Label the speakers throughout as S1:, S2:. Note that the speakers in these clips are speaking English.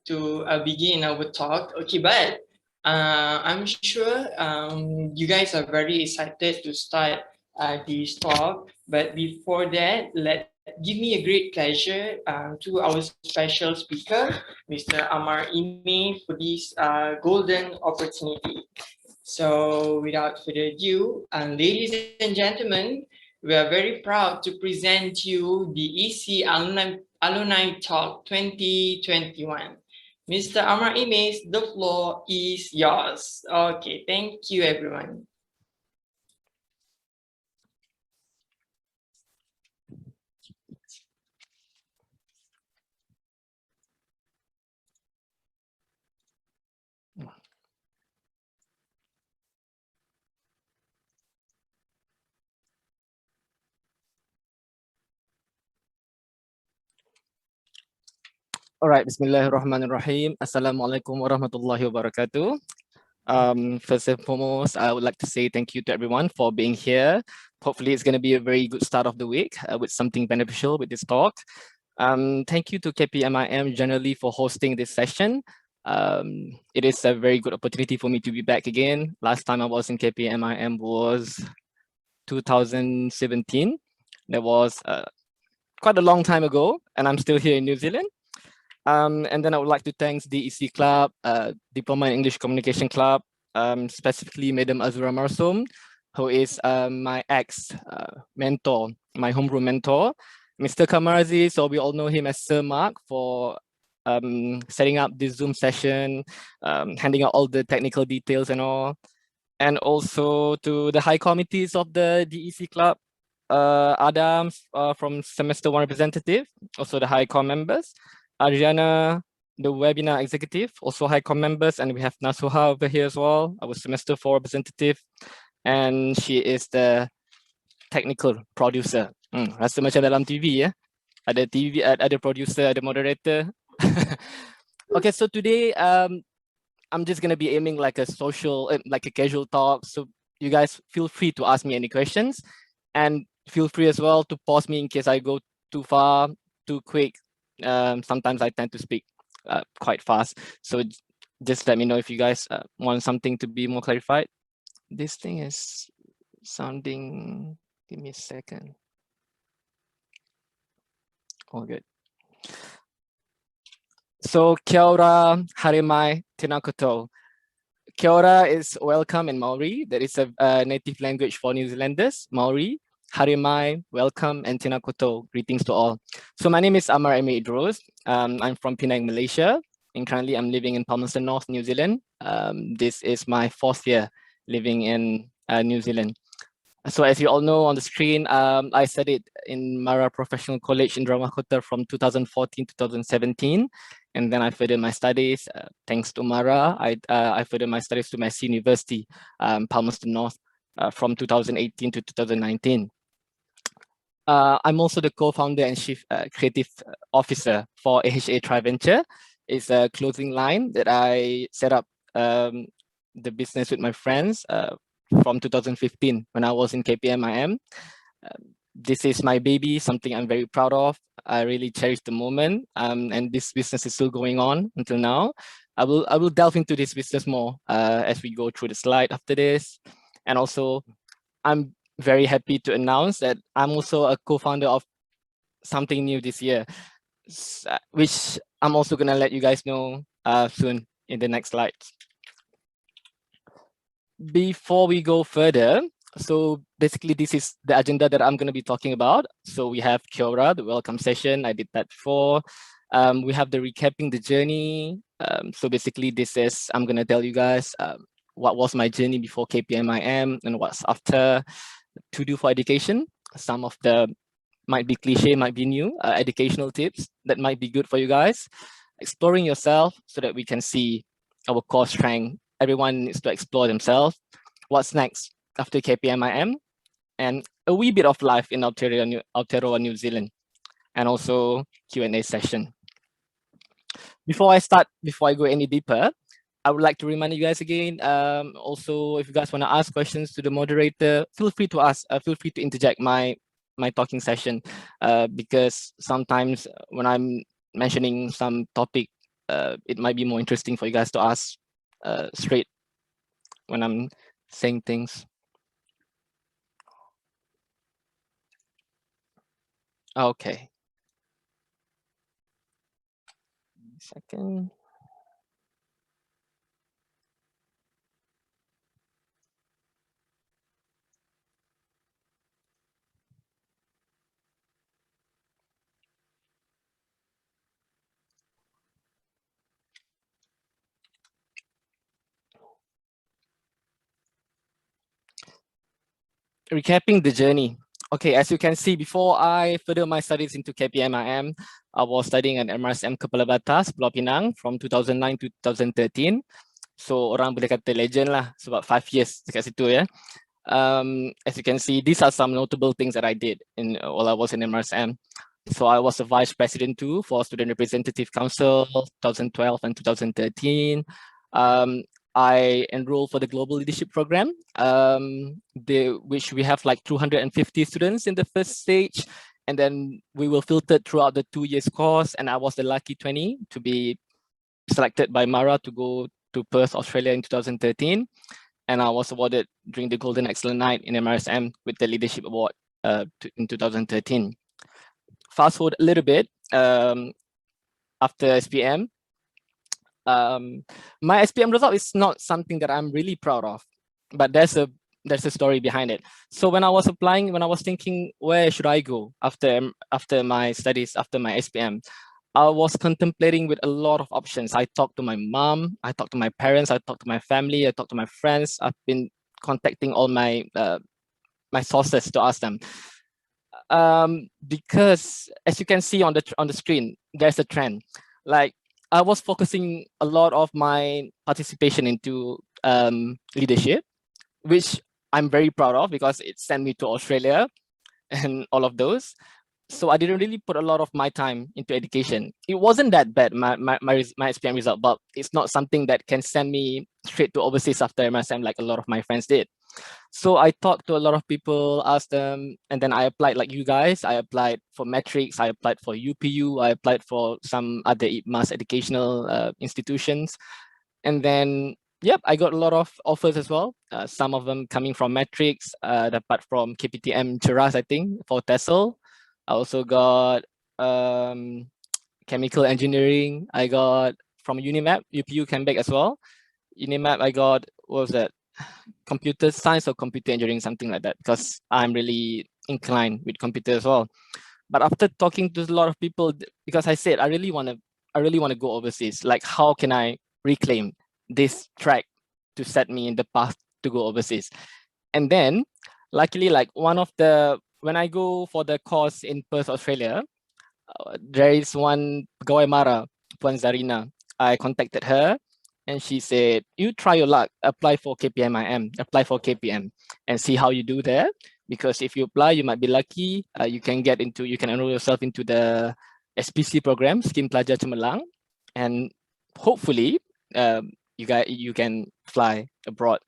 S1: to begin our talk. Okay, but I'm sure you guys are very excited to start this talk. But before that, give me a great pleasure to our special speaker, Mr. Amar Ime, for this golden opportunity. So without further ado, ladies and gentlemen, we are very proud to present you the EC Alumni Talk 2021. Mr. Amar Imes, the floor is yours. Okay, thank you everyone.
S2: All right, Bismillahirrahmanirrahim. Assalamualaikum warahmatullahi wabarakatuh. First and foremost, I would like to say thank you to everyone for being here. Hopefully, it's going to be a very good start of the week with something beneficial with this talk. Thank you to KPMIM generally for hosting this session. It is a very good opportunity for me to be back again. Last time I was in KPMIM was 2017. That was quite a long time ago, and I'm still here in New Zealand. And then I would like to thank DEC Club, Diploma in English Communication Club, specifically Madam Azura Marsum, who is my ex-mentor, my homeroom mentor. Mr. Kamarazi, so we all know him as Sir Mark, for setting up this Zoom session, handing out all the technical details and all. And also to the high committees of the DEC Club, Adam from Semester 1 representative, also the high com members, Ariana, the webinar executive, also high com members, and we have Nasuha over here as well, our semester 4 representative, and she is the technical producer. Rasa macam dalam TV ya, ada TV, ada producer, ada moderator. Okay, so today I'm just gonna be aiming like a social, like a casual talk. So you guys feel free to ask me any questions, and feel free as well to pause me in case I go too far, too quick. Sometimes I tend to speak quite fast, so just let me know if you guys want something to be more clarified. This thing is sounding, give me a second. All good. So kia ora, harimai, tēnā koutou. Kia ora is welcome in Maori. That is a native language for New Zealanders, Maori. Harimai, welcome, and tēnā koutou, greetings to all. So my name is Amar Eme Idros. I'm from Penang, Malaysia, and currently I'm living in Palmerston North, New Zealand. This is my 4th year living in New Zealand. So as you all know on the screen, I studied in Mara Professional College in Ramakotta from 2014 to 2017. And then I furthered my studies, thanks to Mara, I furthered my studies to Massey University, Palmerston North, from 2018 to 2019. I'm also the co-founder and chief creative officer for AHA TriVenture. It's a clothing line that I set up the business with my friends from 2015 when I was in KPMIM. This is my baby, something I'm very proud of. I really cherish the moment, and this business is still going on until now. I will delve into this business more as we go through the slide after this. And also, I'm very happy to announce that I'm also a co-founder of something new this year, which I'm also gonna let you guys know soon in the next slides. Before we go further, so basically this is the agenda that I'm gonna be talking about. So we have Kia ora, the welcome session, I did that before. We have the recapping the journey. So basically this is, I'm gonna tell you guys what was my journey before KPMIM and what's after. To do for education. Some of the might be cliche, might be new, educational tips that might be good for you guys. Exploring yourself so that we can see our core strength. Everyone needs to explore themselves. What's next after KPMIM? And a wee bit of life in Aotearoa, New Zealand. And also Q&A session. Before I go any deeper, I would like to remind you guys again, also, if you guys want to ask questions to the moderator, feel free to ask, feel free to interject my talking session, because sometimes when I'm mentioning some topic it might be more interesting for you guys to ask straight when I'm saying things. Okay. Second. Recapping the journey. Okay, as you can see, before I further my studies into KPMIM, I was studying at MRSM Kepala Batas, Pulau Pinang from 2009 to 2013. So orang boleh kata legend lah sebab 5 years dekat situ ya. As you can see, these are some notable things that I did while I was in MRSM. So I was a vice president too for Student Representative Council 2012 and 2013. I enrolled for the Global Leadership Program, which we have like 250 students in the first stage. And then we were filtered throughout the 2 years course. And I was the lucky 20 to be selected by Mara to go to Perth, Australia in 2013. And I was awarded during the Golden Excellent Night in MRSM with the Leadership Award in 2013. Fast forward a little bit, after SPM, my SPM result is not something that I'm really proud of, but there's a story behind it. So when I was applying, when I was thinking, where should I go after my studies, after my SPM, I was contemplating with a lot of options. I talked to my mom, I talked to my parents, I talked to my family, I talked to my friends. I've been contacting all my my sources to ask them. Because as you can see on the screen, there's a trend. Like I was focusing a lot of my participation into leadership, which I'm very proud of because it sent me to Australia and all of those. So I didn't really put a lot of my time into education. It wasn't that bad, my SPM result, but it's not something that can send me straight to overseas after MSM like a lot of my friends did. So I talked to a lot of people, asked them, and then I applied like you guys. I applied for Matrix, I applied for UPU, I applied for some other mass educational institutions. And then, yep, I got a lot of offers as well. Some of them coming from Matrix, apart from KPTM Cheras, I think, for TESOL. I also got chemical engineering. I got from Unimap, UPU Canberra as well. Unimap, I got, what was that? Computer science or computer engineering, something like that, because I'm really inclined with computer as well. But after talking to a lot of people, because I said I really want to go overseas. Like, how can I reclaim this track to set me in the path to go overseas? And then, luckily, like when I go for the course in Perth, Australia, there is one pegawai Mara, Puan Zarina. I contacted her and she said, you try your luck, apply for KPM, apply for KPM and see how you do there. Because if you apply, you might be lucky. You can enroll yourself into the SPC program, Scheme Pelajar Cemerlang, and hopefully you can fly abroad.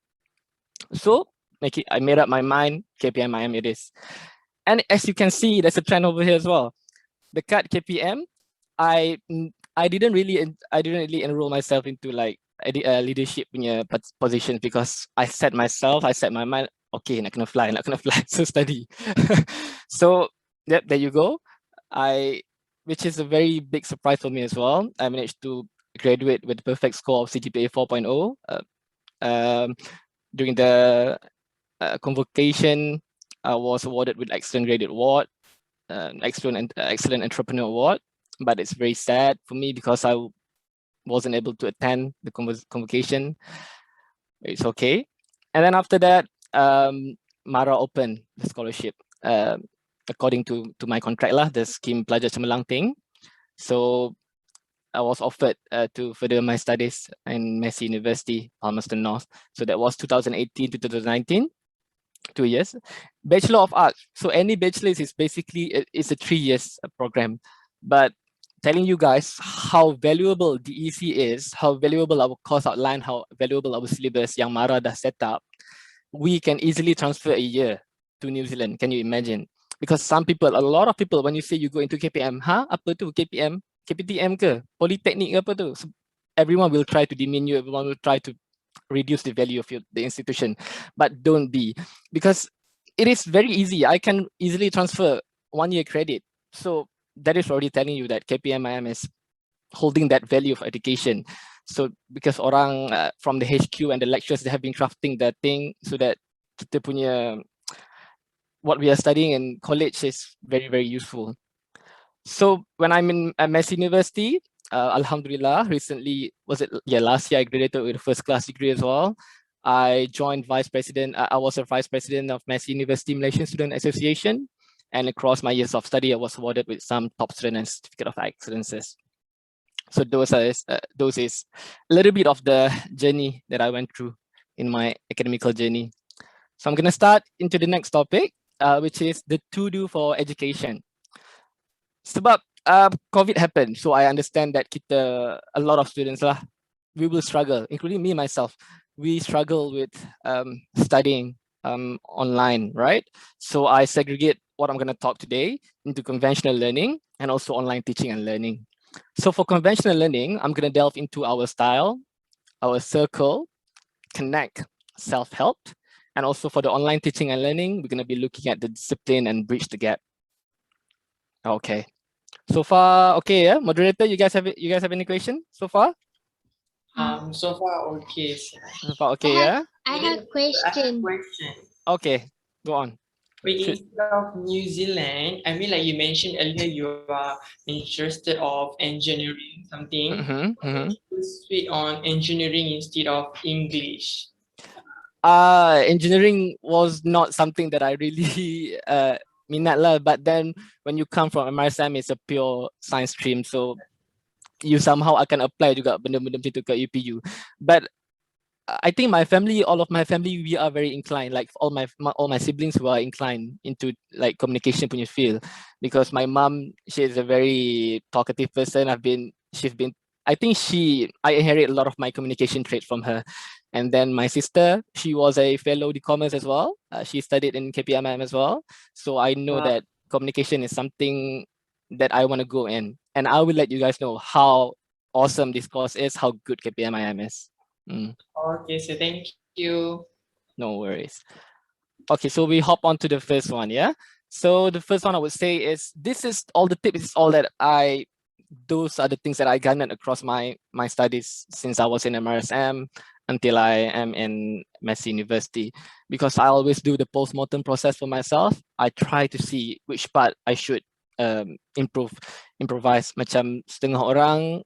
S2: So I made up my mind, KPM it is. And as you can see, there's a trend over here as well. The card KPM, I didn't really enroll myself into like leadership punya positions because I set my mind, okay, nak kena fly, so study. So yep, there you go. Which is a very big surprise for me as well. I managed to graduate with the perfect score of CGPA 4.0. During the convocation, I was awarded with Excellent Graduate Award, Excellent Entrepreneur Award. But it's very sad for me because I wasn't able to attend the convocation. It's okay. And then after that, Mara opened the scholarship according to my contract lah, the Scheme Pelajar Cemerlang thing. So I was offered to further my studies in Massey University, Palmerston North. So that was 2018 to 2019, 2 years. Bachelor of Arts. So any bachelor is basically, it's a 3 years program. But telling you guys how valuable DEC is, how valuable our course outline, how valuable our syllabus yang Mara dah set up, we can easily transfer a year to New Zealand. Can you imagine? Because a lot of people, when you say you go into KPM, apa tu KPM? KPTM ke, Polytechnic ke apa tu. So, everyone will try to demean you, everyone will try to reduce the value of the institution, but don't be, because it is very easy. I can easily transfer 1 year credit. So that is already telling you that KPMIM is holding that value of education. So because orang from the HQ and the lecturers, they have been crafting that thing so that kita punya what we are studying in college is very, very useful. So when I'm in MS University, Alhamdulillah, recently, last year I graduated with a first class degree as well. I joined vice president, I was a vice president of Messi University Malaysian Student Association. And across my years of study, I was awarded with some top student and certificate of excellences. So those is a little bit of the journey that I went through in my academical journey. So I'm gonna start into the next topic, which is the to-do for education. Sebab COVID happened, so I understand that a lot of students lah, we will struggle, including me myself. We struggle with studying online, right? So I segregate what I'm going to talk today into conventional learning and also online teaching and learning. So for conventional learning, I'm going to delve into our style, our circle, connect, self-help, and also for the online teaching and learning, we're going to be looking at the discipline and bridge the gap. Okay. So far, okay, yeah. Moderator, you guys have any question so far?
S1: So far, okay.
S2: So far, okay, yeah.
S3: I have question.
S2: Okay, go on.
S1: Wait, instead of New Zealand, I mean, like you mentioned earlier, you are interested of engineering something. Switch on engineering instead of English.
S2: Engineering was not something that I really minat lah. But then when you come from MRSM, it's a pure science stream, so you somehow akan apply juga benda-benda macam tu ke UPU. But I think all of my family, we are very inclined. Like all my siblings were inclined into like communication punya field, because my mom, she is a very talkative person. I think I inherit a lot of my communication traits from her. And then my sister, she was a fellow commerce as well. She studied in KPMM as well. So I know that communication is something that I want to go in. And I will let you guys know how awesome this course is, how good KPMIM is.
S1: Okay, so thank you.
S2: No worries. Okay, so we hop on to the first one, yeah? So the first one I would say is, those are the things that I garnered across my studies since I was in MRSM until I am in Messi University. Because I always do the post-mortem process for myself. I try to see which part I should improvise. Macam setengah orang,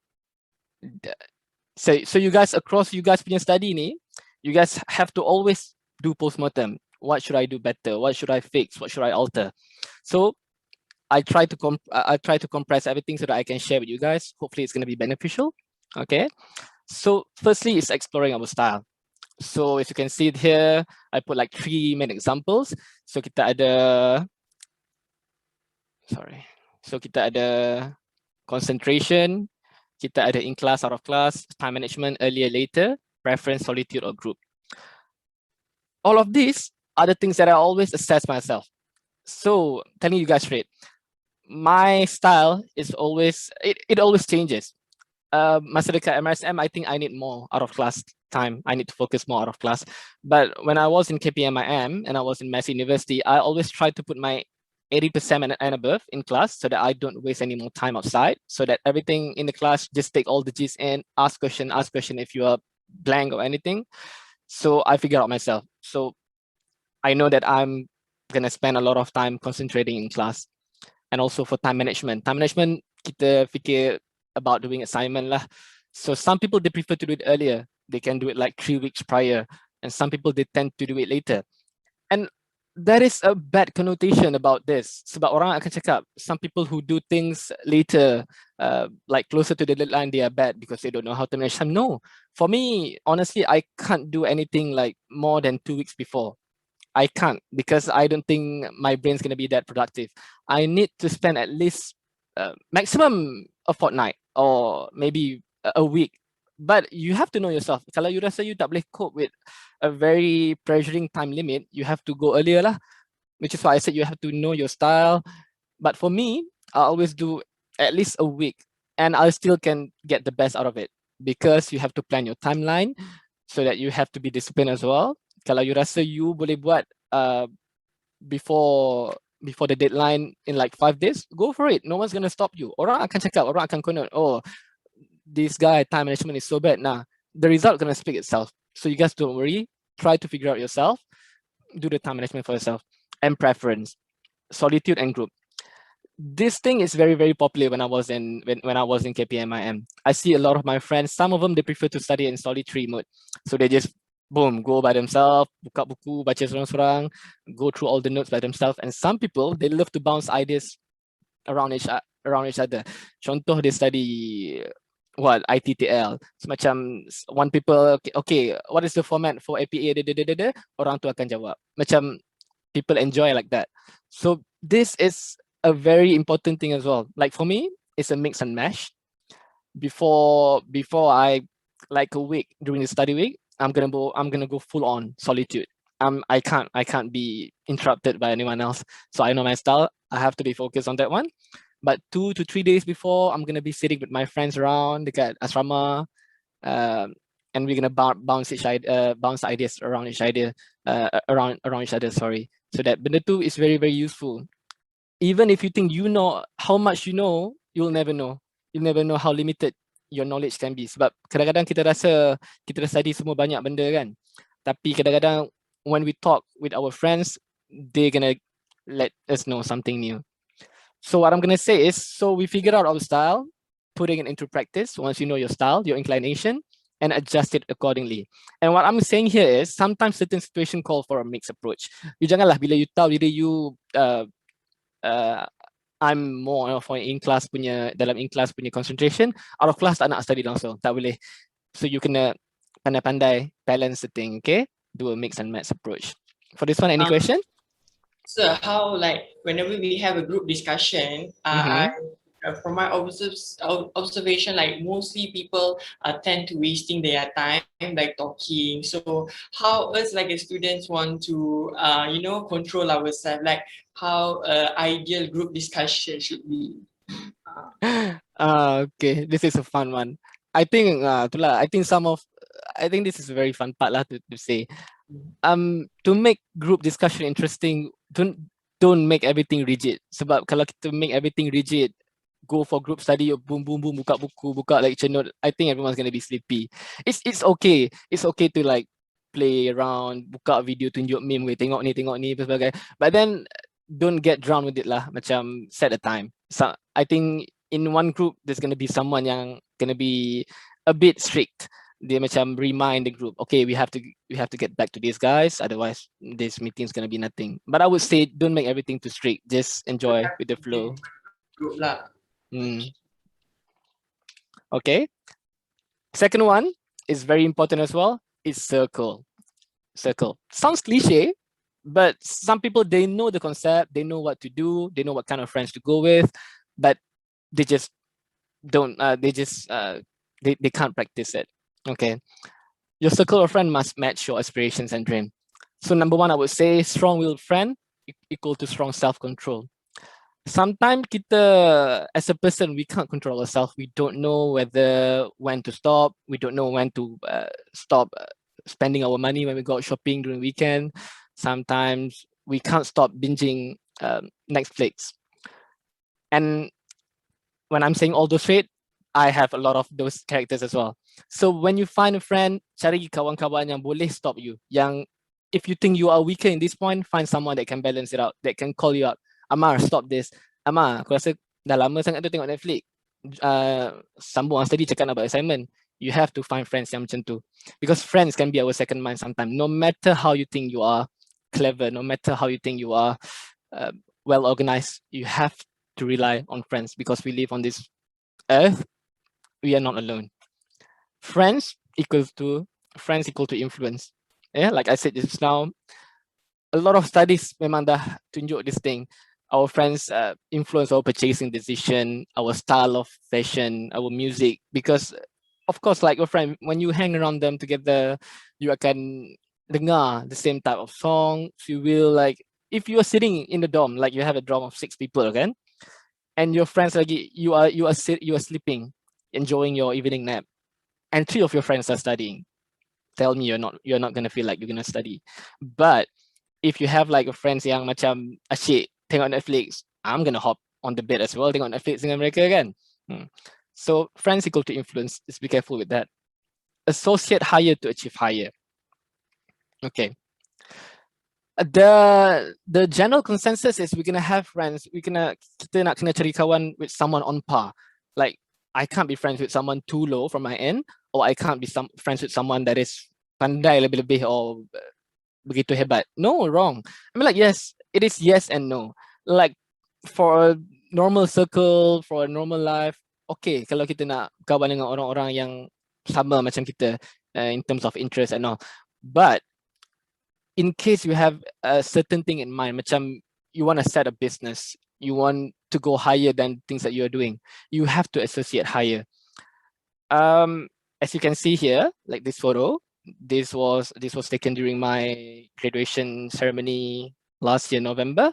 S2: so you guys punya study ni, you guys have to always do post-mortem. What should I do better? What should I fix? What should I alter? So I try to compress everything so that I can share with you guys. Hopefully it's going to be beneficial. Okay. So firstly, it's exploring our style. So as you can see it here, I put like 3 main examples. So kita ada concentration, kita ada in class, out of class, time management, earlier, later, preference, solitude, or group. All of these are the things that I always assess myself. So telling you guys straight, my style is always, it always changes. Masa dekat MRSM, I think I need more out of class time. I need to focus more out of class. But when I was in KPMIM and I was in Messi University, I always tried to put my 80% and above in class so that I don't waste any more time outside, so that everything in the class, just take all the G's in, ask question if you are blank or anything. So I figure out myself. So I know that I'm gonna spend a lot of time concentrating in class. And also for time management, kita fikir about doing assignment lah. So some people, they prefer to do it earlier. They can do it like 3 weeks prior. And some people, they tend to do it later. And there is a bad connotation about this. Sebab orang akan cakap, some people who do things later, like closer to the deadline, they are bad because they don't know how to manage time. No, for me, honestly, I can't do anything like more than 2 weeks before. I can't, because I don't think my brain's going to be that productive. I need to spend at least maximum a fortnight or maybe a week. But you have to know yourself. Kalau you rasa you tak boleh cope with a very pressuring time limit, you have to go earlier lah. Which is why I said you have to know your style. But for me, I always do at least a week and I still can get the best out of it, because you have to plan your timeline, so that you have to be disciplined as well. Kalau you rasa you boleh buat before the deadline in like 5 days, go for it. No one's gonna stop you. Orang akan cakap, orang akan konon, oh, this guy time management is so bad. Nah, the result gonna speak itself. So you guys don't worry. Try to figure out yourself. Do the time management for yourself. And preference, solitude and group. This thing is very, very popular when I was in KPMIM. I see a lot of my friends, some of them they prefer to study in solitary mode. So they just boom, go by themselves, buka buku, baca sorang-sorang, go through all the notes by themselves. And some people, they love to bounce ideas around each other. Contoh, they study what ITTL. So macam one people, okay, what is the format for APA? Orang tu akan jawab. Macam people enjoy like that. So this is a very important thing as well. Like for me, it's a mix and mash. Before I, like a week during the study week, I'm gonna go full on solitude. I can't be interrupted by anyone else. So I know my style. I have to be focused on that one. But 2 to 3 days before, I'm gonna be sitting with my friends around dekat asrama, and we're gonna bounce ideas around each other. Sorry. So that benda tu is very, very useful. Even if you think you know how much you know, you'll never know. You'll never know how limited your knowledge can be. Sebab kadang-kadang kita rasa kita dah study semua banyak benda kan. Tapi kadang-kadang when we talk with our friends, they're gonna let us know something new. So what I'm gonna say is, so we figured out our style, putting it into practice. Once you know your style, your inclination, and adjust it accordingly. And what I'm saying here is, sometimes certain situation call for a mixed approach. You janganlah bila you tahu diri you I'm more of in-class punya concentration, out of class tak nak study langsung, tak boleh. So you kena pandai-pandai balance the thing, okay? Do a mix and match approach. For this one, any question?
S1: So how, like, whenever we have a group discussion, from my observation, like mostly people tend to wasting their time like talking. So how us like as students want to control ourselves, like how ideal group discussion should be?
S2: Okay, this is a fun one. I think this is a very fun part lah to say. To make group discussion interesting, don't make everything rigid. Sebab kalau kita make everything rigid, go for group study, boom, buka buku, buka lecture note, I think everyone's gonna be sleepy. It's okay. It's okay to like play around, buka video, tunjuk meme, tengok ni, sebagainya. But then don't get drowned with it lah. Macam set a time. So I think in one group there's gonna be someone yang gonna be a bit strict. Dia macam remind the group, okay, we have to get back to these guys, otherwise this meeting's gonna be nothing. But I would say don't make everything too strict. Just enjoy with the flow.
S1: Group lah.
S2: Okay. Second one is very important as well. It's circle. Sounds cliche, but some people, they know the concept, they know what to do, they know what kind of friends to go with, but they just don't. They can't practice it. Okay. Your circle of friends must match your aspirations and dream. So number one, I would say strong-willed friend equal to strong self-control. Sometimes kita, as a person, we can't control ourselves. We don't know when to stop. We don't know when to stop spending our money when we go out shopping during weekend. Sometimes we can't stop binging Netflix. And when I'm saying all those traits, I have a lot of those characters as well. So when you find a friend, cari kawan-kawan yang boleh stop you. Yang if you think you are weaker in this point, find someone that can balance it out, that can call you out. Amar, stop this. Amar, aku rasa dah lama sangat tu tengok Netflix. Sambung study, cakap nak buat assignment. You have to find friends yang macam tu. Because friends can be our second mind sometimes. No matter how you think you are clever, no matter how you think you are well organized, you have to rely on friends, because we live on this earth. We are not alone. Friends equal to influence. Yeah, like I said just now, a lot of studies memang dah tunjuk this thing. Our friends influence our purchasing decision, our style of fashion, our music. Because of course, like your friend, when you hang around them together, you akan dengar the same type of songs. You will, like, if you are sitting in the dorm, like you have a dorm of 6 people, okay? and your friends lagi, you are sleeping, enjoying your evening nap, and 3 of your friends are studying. Tell me you're not gonna feel like you're gonna study. But if you have like a friends yang macam asyik tengok Netflix, I'm gonna hop on the bed as well tengok Netflix dengan mereka kan. So friends equal to influence. Just be careful with that. Associate higher to achieve higher. Okay. The general consensus is we're gonna have friends. Kita nak kena cari kawan with someone on par. Like I can't be friends with someone too low from my end, or I can't be friends with someone that is pandai lebih-lebih or begitu hebat. No, wrong. I mean, like, yes, it is yes and no. Like for a normal circle, for a normal life, okay, kalau kita nak kawan dengan orang-orang yang sama macam kita in terms of interest and all. But in case you have a certain thing in mind, macam you want to set a business, you want to go higher than things that you're doing, you have to associate higher. As you can see here, like this photo, this was taken during my graduation ceremony last year, November.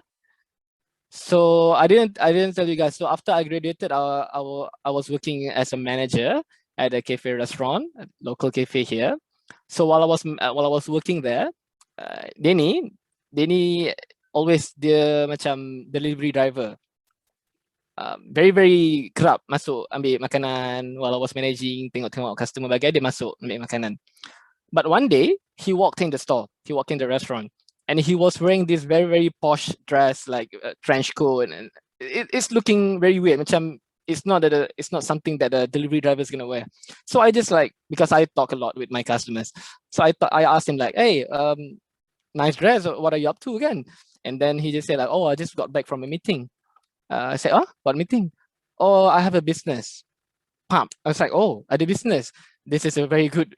S2: So I didn't tell you guys. So after I graduated, I was working as a manager at a cafe restaurant, a local cafe here. So while I was working there, Denny always dia macam delivery driver. Very kerap masuk ambil makanan while I was managing, tengok customer bagi dia masuk ambil makanan. But one day he walked in the store, he walked in the restaurant, and he was wearing this very posh dress, like a trench coat, and it's looking very weird. Macam it's not something that a delivery driver is gonna wear. So I just like, because I talk a lot with my customers, so I asked him like, hey, nice dress, what are you up to again? And then he just said like, oh, I just got back from a meeting. I said, oh, what meeting? Oh, I have a business. Pump. I was like, oh, I do business. This is a very good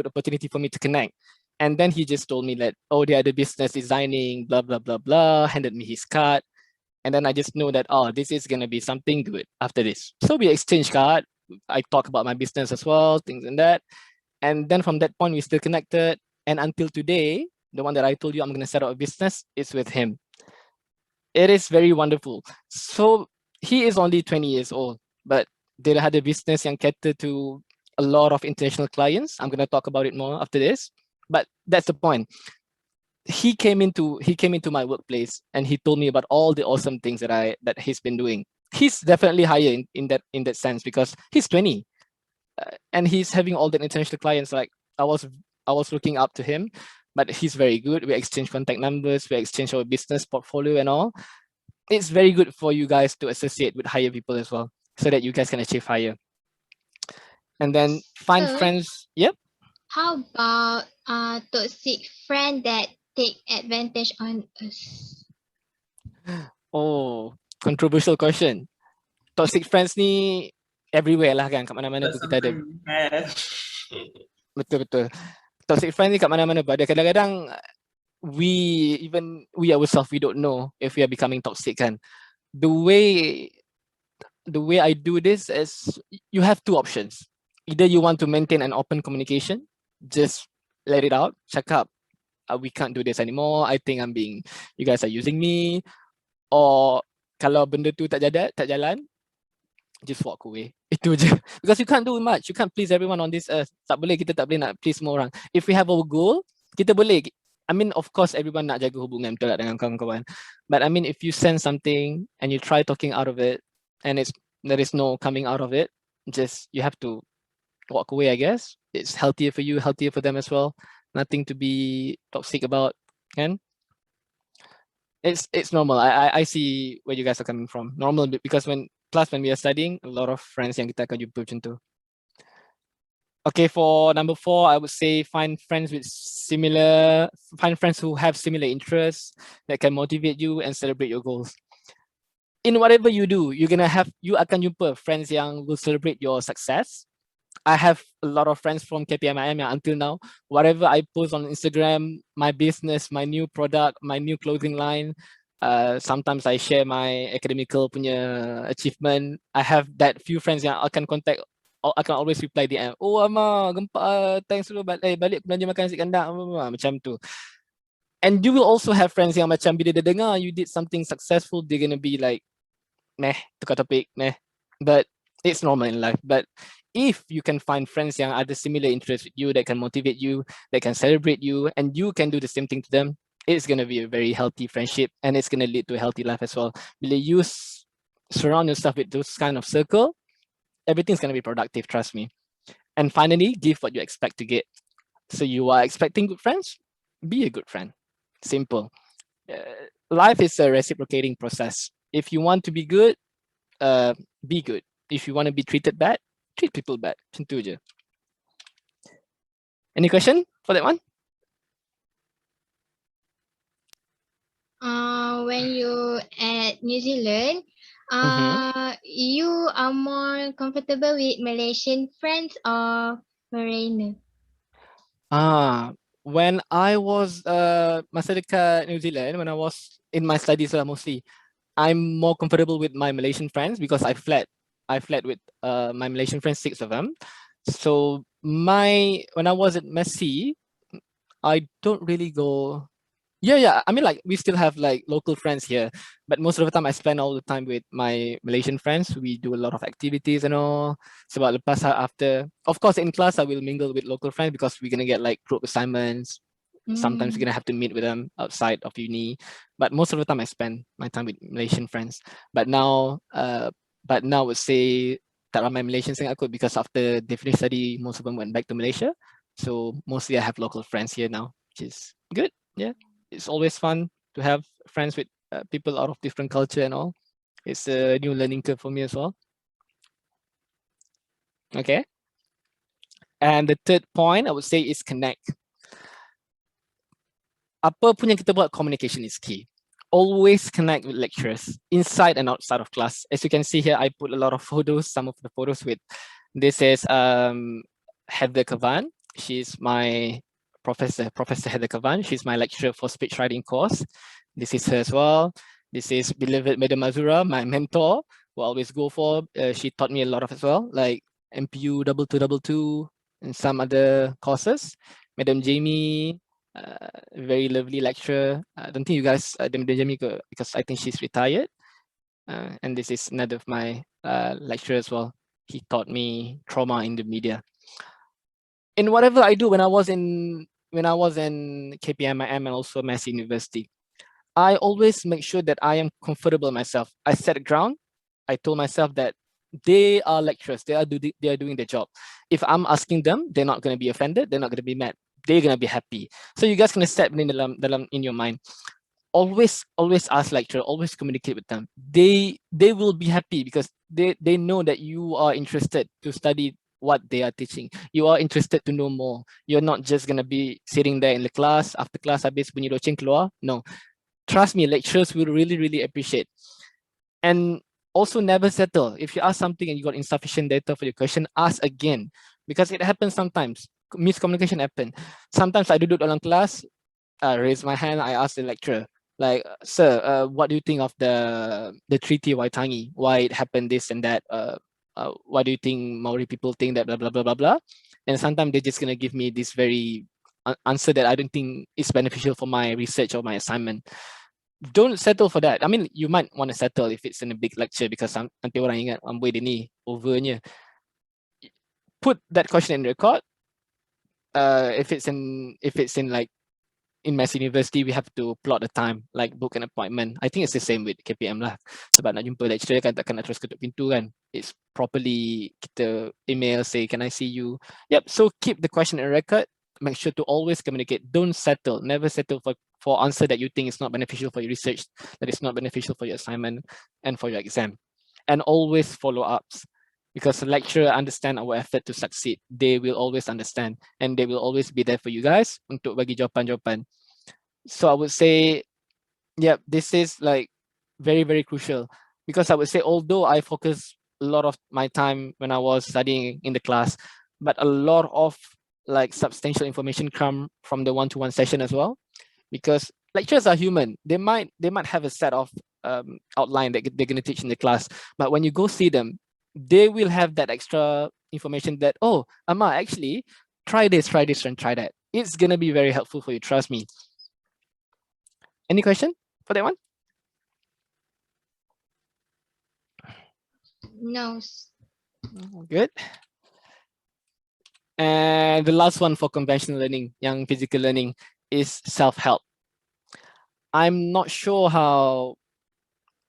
S2: opportunity for me to connect. And then he just told me that, oh, they are the business designing, blah, blah, blah, blah, handed me his card. And then I just know that, oh, this is gonna be something good after this. So we exchanged card. I talk about my business as well, things and that. And then from that point, we still connected. And until today, the one that I told you I'm gonna set up a business is with him. It is very wonderful. So he is only 20 years old, but they had a business yang cater to a lot of international clients. I'm gonna talk about it more after this, but that's the point. He came into my workplace and he told me about all the awesome things that he's been doing. He's definitely higher in that sense because he's 20, and he's having all the international clients. Like I was looking up to him, but he's very good. We exchange contact numbers, we exchange our business portfolio and all. It's very good for you guys to associate with higher people as well, so that you guys can achieve higher. And then find friends. Yep.
S3: How about toxic friend that take advantage on us?
S2: Oh, controversial question. Toxic friends ni everywhere lah kan, kat mana-mana pun kita ada. Betul. Toxic friends ni kat mana-mana pun ada. Kadang-kadang we ourselves, we don't know if we are becoming toxic kan. The way I do this is, you have two options. Either you want to maintain an open communication, just let it out, check up. We can't do this anymore. I think you guys are using me. Or kalau benda tu tak jalan, just walk away. Itu je. Because you can't do much. You can't please everyone on this earth. Kita tak boleh nak please semua orang. If we have our goal, kita boleh. I mean, of course, everyone nak jaga hubungan betul tak dengan kawan-kawan. But I mean, if you sense something and you try talking out of it, and there is no coming out of it, just you have to walk away, I guess. It's healthier for you, healthier for them as well. Nothing to be toxic about, kan? It's normal. I see where you guys are coming from. Normal, because when we are studying, a lot of friends yang kita akan jumpa macam tu. Okay, for number 4, I would say find friends who have similar interests that can motivate you and celebrate your goals. In whatever you do, you akan jumpa friends yang will celebrate your success. I have a lot of friends from KPMIM until now. Whatever I post on Instagram, my business, my new product, my new clothing line, sometimes I share my academical punya achievement. I have that few friends yang akan contact, I can always reply DM. Oh Ama, gempa, thanks dulu balik belanja makan nasi kandang, macam tu. And you will also have friends yang macam bila dia dengar you did something successful, they're gonna be like, meh, tukar topik, meh. But it's normal in life. But if you can find friends yang ada similar interests with you, that can motivate you, that can celebrate you, and you can do the same thing to them, it's going to be a very healthy friendship, and it's going to lead to a healthy life as well. Bila you surround yourself with those kind of circle, everything's going to be productive, trust me. And finally, give what you expect to get. So you are expecting good friends, be a good friend. Simple. Life is a reciprocating process. If you want to be good, be good. If you want to be treated bad, treat people bad. Macam tu je. Any question for that one?
S3: When you at New Zealand, you are more comfortable with Malaysian friends or foreigner?
S2: When I was masa dekat New Zealand, when I was in my studies mostly, I'm more comfortable with my Malaysian friends because I fled with my Malaysian friends, 6 of them. So when I was at Messi, I don't really go. Yeah. I mean, like, we still have like local friends here, but most of the time I spend all the time with my Malaysian friends. We do a lot of activities and all. So lepas after, of course, in class I will mingle with local friends because we're gonna get like group assignments. Sometimes we're gonna have to meet with them outside of uni, but most of the time I spend my time with Malaysian friends. But now I would say tak ramai Malaysians yang aku, because after they finished study, most of them went back to Malaysia. So mostly I have local friends here now, which is good. Yeah, it's always fun to have friends with people out of different culture and all. It's a new learning curve for me as well. Okay. And the third point I would say is connect. Apa pun yang kita buat, communication is key. Always connect with lecturers inside and outside of class. As you can see here, I put a lot of photos, some of the photos with, this is Heather Kavan. She's my Professor Heather Kavan. She's my lecturer for speech writing course. This is her as well. This is beloved Madam Azura, my mentor, who I always go for. She taught me a lot of as well, like MPU 2222 and some other courses. Madam Jamie, very lovely lecturer. I don't think you guys, Madam Jamie, because I think she's retired. And this is another of my lecturer as well. He taught me trauma in the media. In whatever I do, when I was in KPMIM and also Massey University, I always make sure that I am comfortable myself. I set a ground. I told myself that they are lecturers. They are doing their job. If I'm asking them, they're not going to be offended. They're not going to be mad. They're going to be happy. So you guys can set in your mind. Always ask lecturer. Always communicate with them. They will be happy because they know that you are interested to study what they are teaching. You are interested to know more. You're not just going to be sitting there in the class. After class, habis bunyi loceng keluar. No. Trust me, lecturers will really appreciate. And also never settle. If you ask something and you got insufficient data for your question, ask again, because it happens sometimes. Miscommunication happen. Sometimes I duduk dalam class, raise my hand, I ask the lecturer, like, sir, what do you think of the Treaty Waitangi? Why it happened this and that? Why do you think Maori people think that blah, blah, blah, blah, blah? And sometimes they're just gonna give me this very answer that I don't think is beneficial for my research or my assignment. Don't settle for that. I mean, you might want to settle if it's in a big lecture because nanti orang ingat amboi dia ni overnya. Put that question in the record. If it's in like in Mass University, we have to plot the time, like book an appointment. I think it's the same with KPM lah. Sebab nak jumpa lecturer kan takkan nak terus ketuk pintu kan. It's properly kita email, say, can I see you? Yep. So keep the question in record. Make sure to always communicate. Don't settle. Never settle for answer that you think is not beneficial for your research, that is not beneficial for your assignment and for your exam. And always follow ups, because the lecturer understand our effort to succeed. They will always understand and they will always be there for you guys untuk bagi jawapan-jawapan. So I would say, yeah, this is like very crucial, because I would say, although I focus a lot of my time when I was studying in the class, but a lot of like substantial information come from the one-to-one session as well, because lecturers are human. They might have a set of outline that they're going to teach in the class, but when you go see them, they will have that extra information that, oh, Amma, actually try this and try that. It's going to be very helpful for you, trust me. Any question for that one?
S3: No.
S2: Good. And the last one for conventional learning, young physical learning, is self-help. I'm not sure how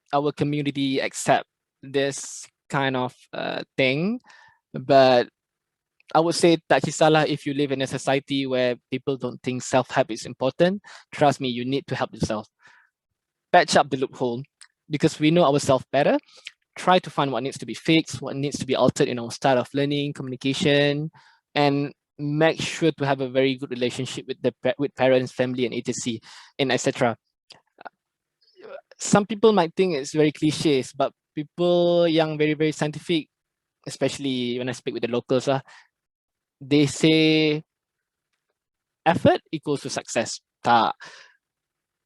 S2: our community accept this kind of thing, but I would say tak kisahlah if you live in a society where people don't think self-help is important. Trust me, you need to help yourself. Patch up the loophole because we know ourselves better. Try to find what needs to be fixed, what needs to be altered in our style of learning, communication, and make sure to have a very good relationship with with parents, family, and etc. and etc. Some people might think it's very cliches, but people yang very scientific, especially when I speak with the locals, they say effort equals to success. Tak.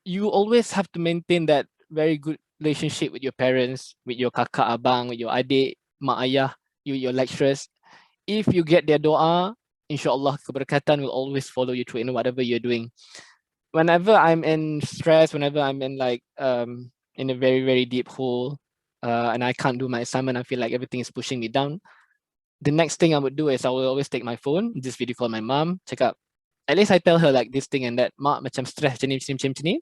S2: You always have to maintain that very good relationship with your parents, with your kakak abang, with your adik, mak ayah, your lecturers. If you get their doa, insyaAllah keberkatan will always follow you through in whatever you're doing. Whenever I'm in stress, whenever I'm in like in a very deep hole, and I can't do my assignment, I feel like everything is pushing me down. The next thing I would do is I will always take my phone, just video call my mom, check up. At least I tell her like this thing and that, mak macam stress macam ni.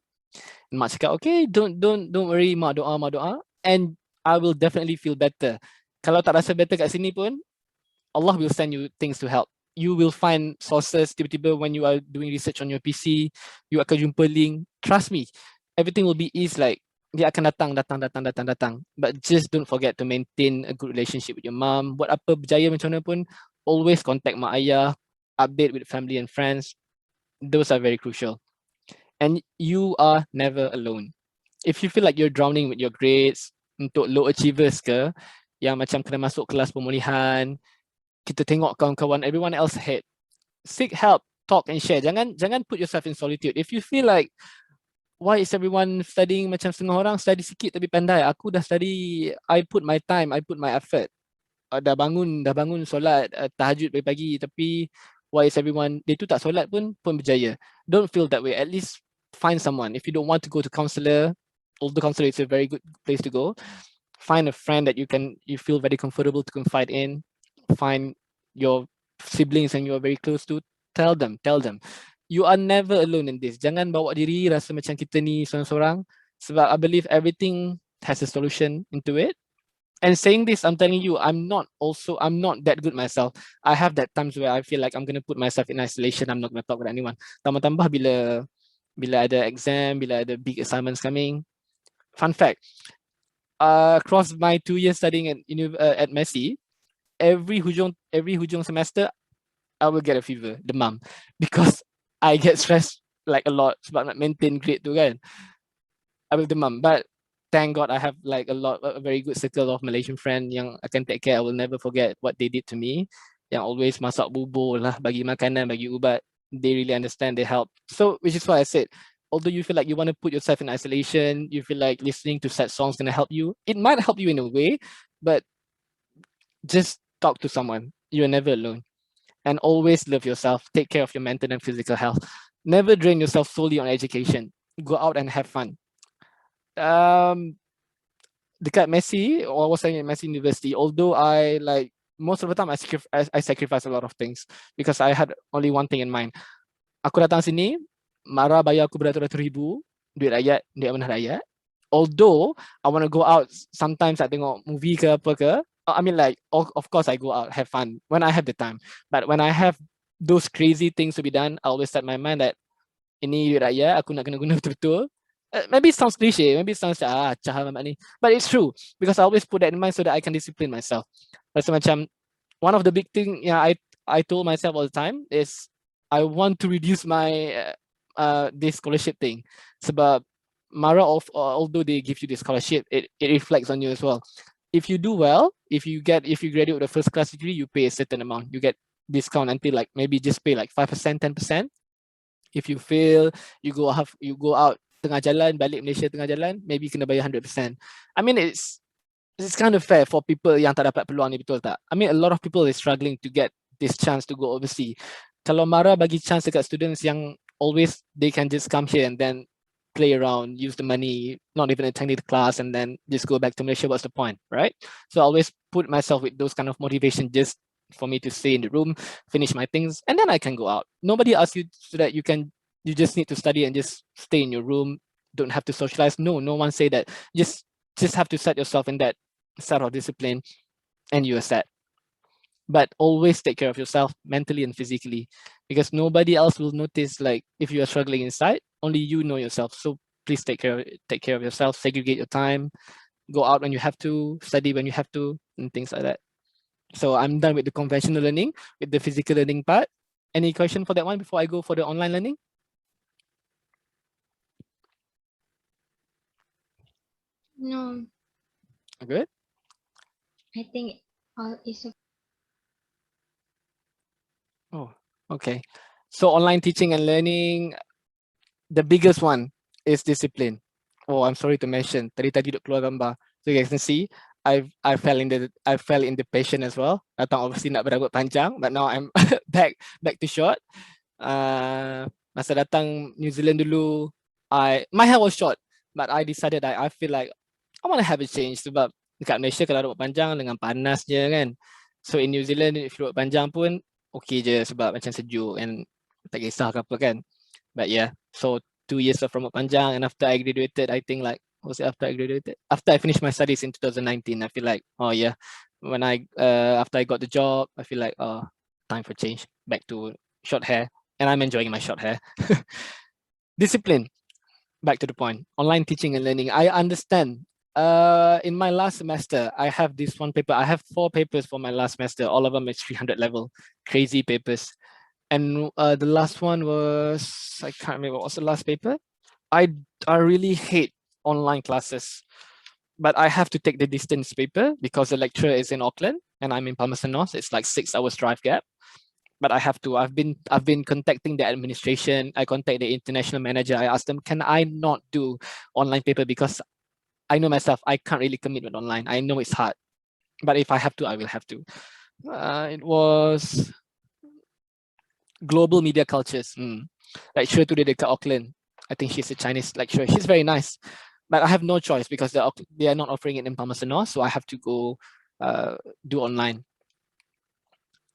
S2: And mak cakap, okay, don't worry, mak doa. And I will definitely feel better. Kalau tak rasa better kat sini pun, Allah will send you things to help. You will find sources tiba-tiba when you are doing research on your PC, you akan jumpa link. Trust me, everything will be easy, like dia akan datang. But just don't forget to maintain a good relationship with your mom. Buat apa berjaya macam mana pun, always contact mak ayah, update with family and friends. Those are very crucial. And you are never alone. If you feel like you're drowning with your grades, untuk low achievers ke, yang macam kena masuk kelas pemulihan, kita tengok kawan-kawan everyone else ahead. Seek help, talk and share. Jangan put yourself in solitude. If you feel like, why is everyone studying macam setengah orang study sikit tapi pandai? Aku dah study, I put my time, I put my effort. Dah bangun solat tahajud pagi-pagi tapi why is everyone, dia tu tak solat pun berjaya. Don't feel that way. At least find someone. If you don't want to go to counselor, although counselor is a very good place to go, find a friend that you feel very comfortable to confide in. Find your siblings and you are very close to, tell them. You are never alone in this. Jangan bawa diri rasa macam kita ni seorang-seorang. Sebab I believe everything has a solution into it. And saying this, I'm telling you, I'm not that good myself. I have that times where I feel like I'm going to put myself in isolation. I'm not going to talk with anyone. Tambah-tambah bila ada exam, bila ada big assignments coming. Fun fact, across my 2 years studying at Messi, every hujung semester, I will get a fever, demam, because I get stressed like a lot sebab nak maintain grade tu kan. I will demam, but thank God I have like a very good circle of Malaysian friends yang I can take care. I will never forget what they did to me. Yang always masak bubur lah, bagi makanan, bagi ubat. They really understand, they help. So, which is why I said, although you feel like you want to put yourself in isolation, you feel like listening to sad songs gonna help you. It might help you in a way, but just talk to someone. You're never alone. And always love yourself. Take care of your mental and physical health. Never drain yourself solely on education. Go out and have fun. Dekat Messi, or I was saying at Messi University, although I like most of the time I sacrifice a lot of things because I had only one thing in mind. Aku datang sini, Mara bayar aku beratus-ratus ribu, duit mana rakyat. Although I want to go out sometimes, I tengok movie ke apa ke. I mean, like, of course I go out, have fun when I have the time. But when I have those crazy things to be done, I always set my mind that ini duit rakyat, aku nak kena guna betul-betul. Maybe it sounds cliche, maybe it sounds but it's true because I always put that in mind so that I can discipline myself. Rasa macam one of the big thing I told myself all the time is I want to reduce my this scholarship thing. Sebab Mara, although they give you this scholarship, it reflects on you as well. If you do well, if you graduate with a first class degree, you pay a certain amount. You get discount until like maybe just pay like 5%, 10%. If you fail, you go out tengah jalan, balik Malaysia tengah jalan, maybe kena bayar 100%. I mean, it's kind of fair for people yang tak dapat peluang ni, betul tak? I mean, a lot of people is struggling to get this chance to go overseas. Kalau Mara bagi chance dekat students yang always they can just come here and then play around, use the money, not even attending the class, and then just go back to Malaysia. What's the point, right? So I always put myself with those kind of motivation just for me to stay in the room, finish my things, and then I can go out. Nobody asks you so that you just need to study and just stay in your room, don't have to socialize. No, no one say that. Just have to set yourself in that set of discipline and you are set. But always take care of yourself mentally and physically, because nobody else will notice like if you are struggling inside, only you know yourself. So please take care of yourself, segregate your time, go out when you have to, study when you have to, and things like that. So I'm done with the conventional learning, with the physical learning part. Any question for that one before I go for the online learning?
S3: No,
S2: Good.
S3: I think all is okay.
S2: Oh, okay. So online teaching and learning, the biggest one is discipline. Oh, I'm sorry to mention, tadi duk keluar gambar. So you guys can see, I fell in the passion as well. Datang obviously nak berambut panjang, but now I'm back to short. Masa datang New Zealand dulu, my hair was short, but I decided I feel like I want to have a change sebab dekat Malaysia kalau rambut panjang dengan panasnya kan. So in New Zealand if rambut panjang pun okay je sebab macam sejuk and tak kisah ke apa kan. But yeah, so 2 years of rambut panjang, and after I graduated, I think like, was it after I graduated? After I finished my studies in 2019, I feel like, oh yeah, when after I got the job, I feel like, time for change, back to short hair, and I'm enjoying my short hair. Discipline, back to the point, online teaching and learning. I understand. In my last semester, I have this one paper. I have 4 papers for my last semester. All of them is 300 level, crazy papers. And the last one was, I can't remember, what was the last paper? I really hate online classes, but I have to take the distance paper because the lecturer is in Auckland and I'm in Palmerston North. It's like 6 hours drive gap, but I have to. I've been contacting the administration. I contact the international manager. I asked them, can I not do online paper because I know myself, I can't really commit with online. I know it's hard, but if I have to, I will have to. It was global media cultures. Lecturer today dekat Auckland. I think she's a Chinese lecturer. She's very nice, but I have no choice because they are not offering it in Palmerston North, so I have to go do online.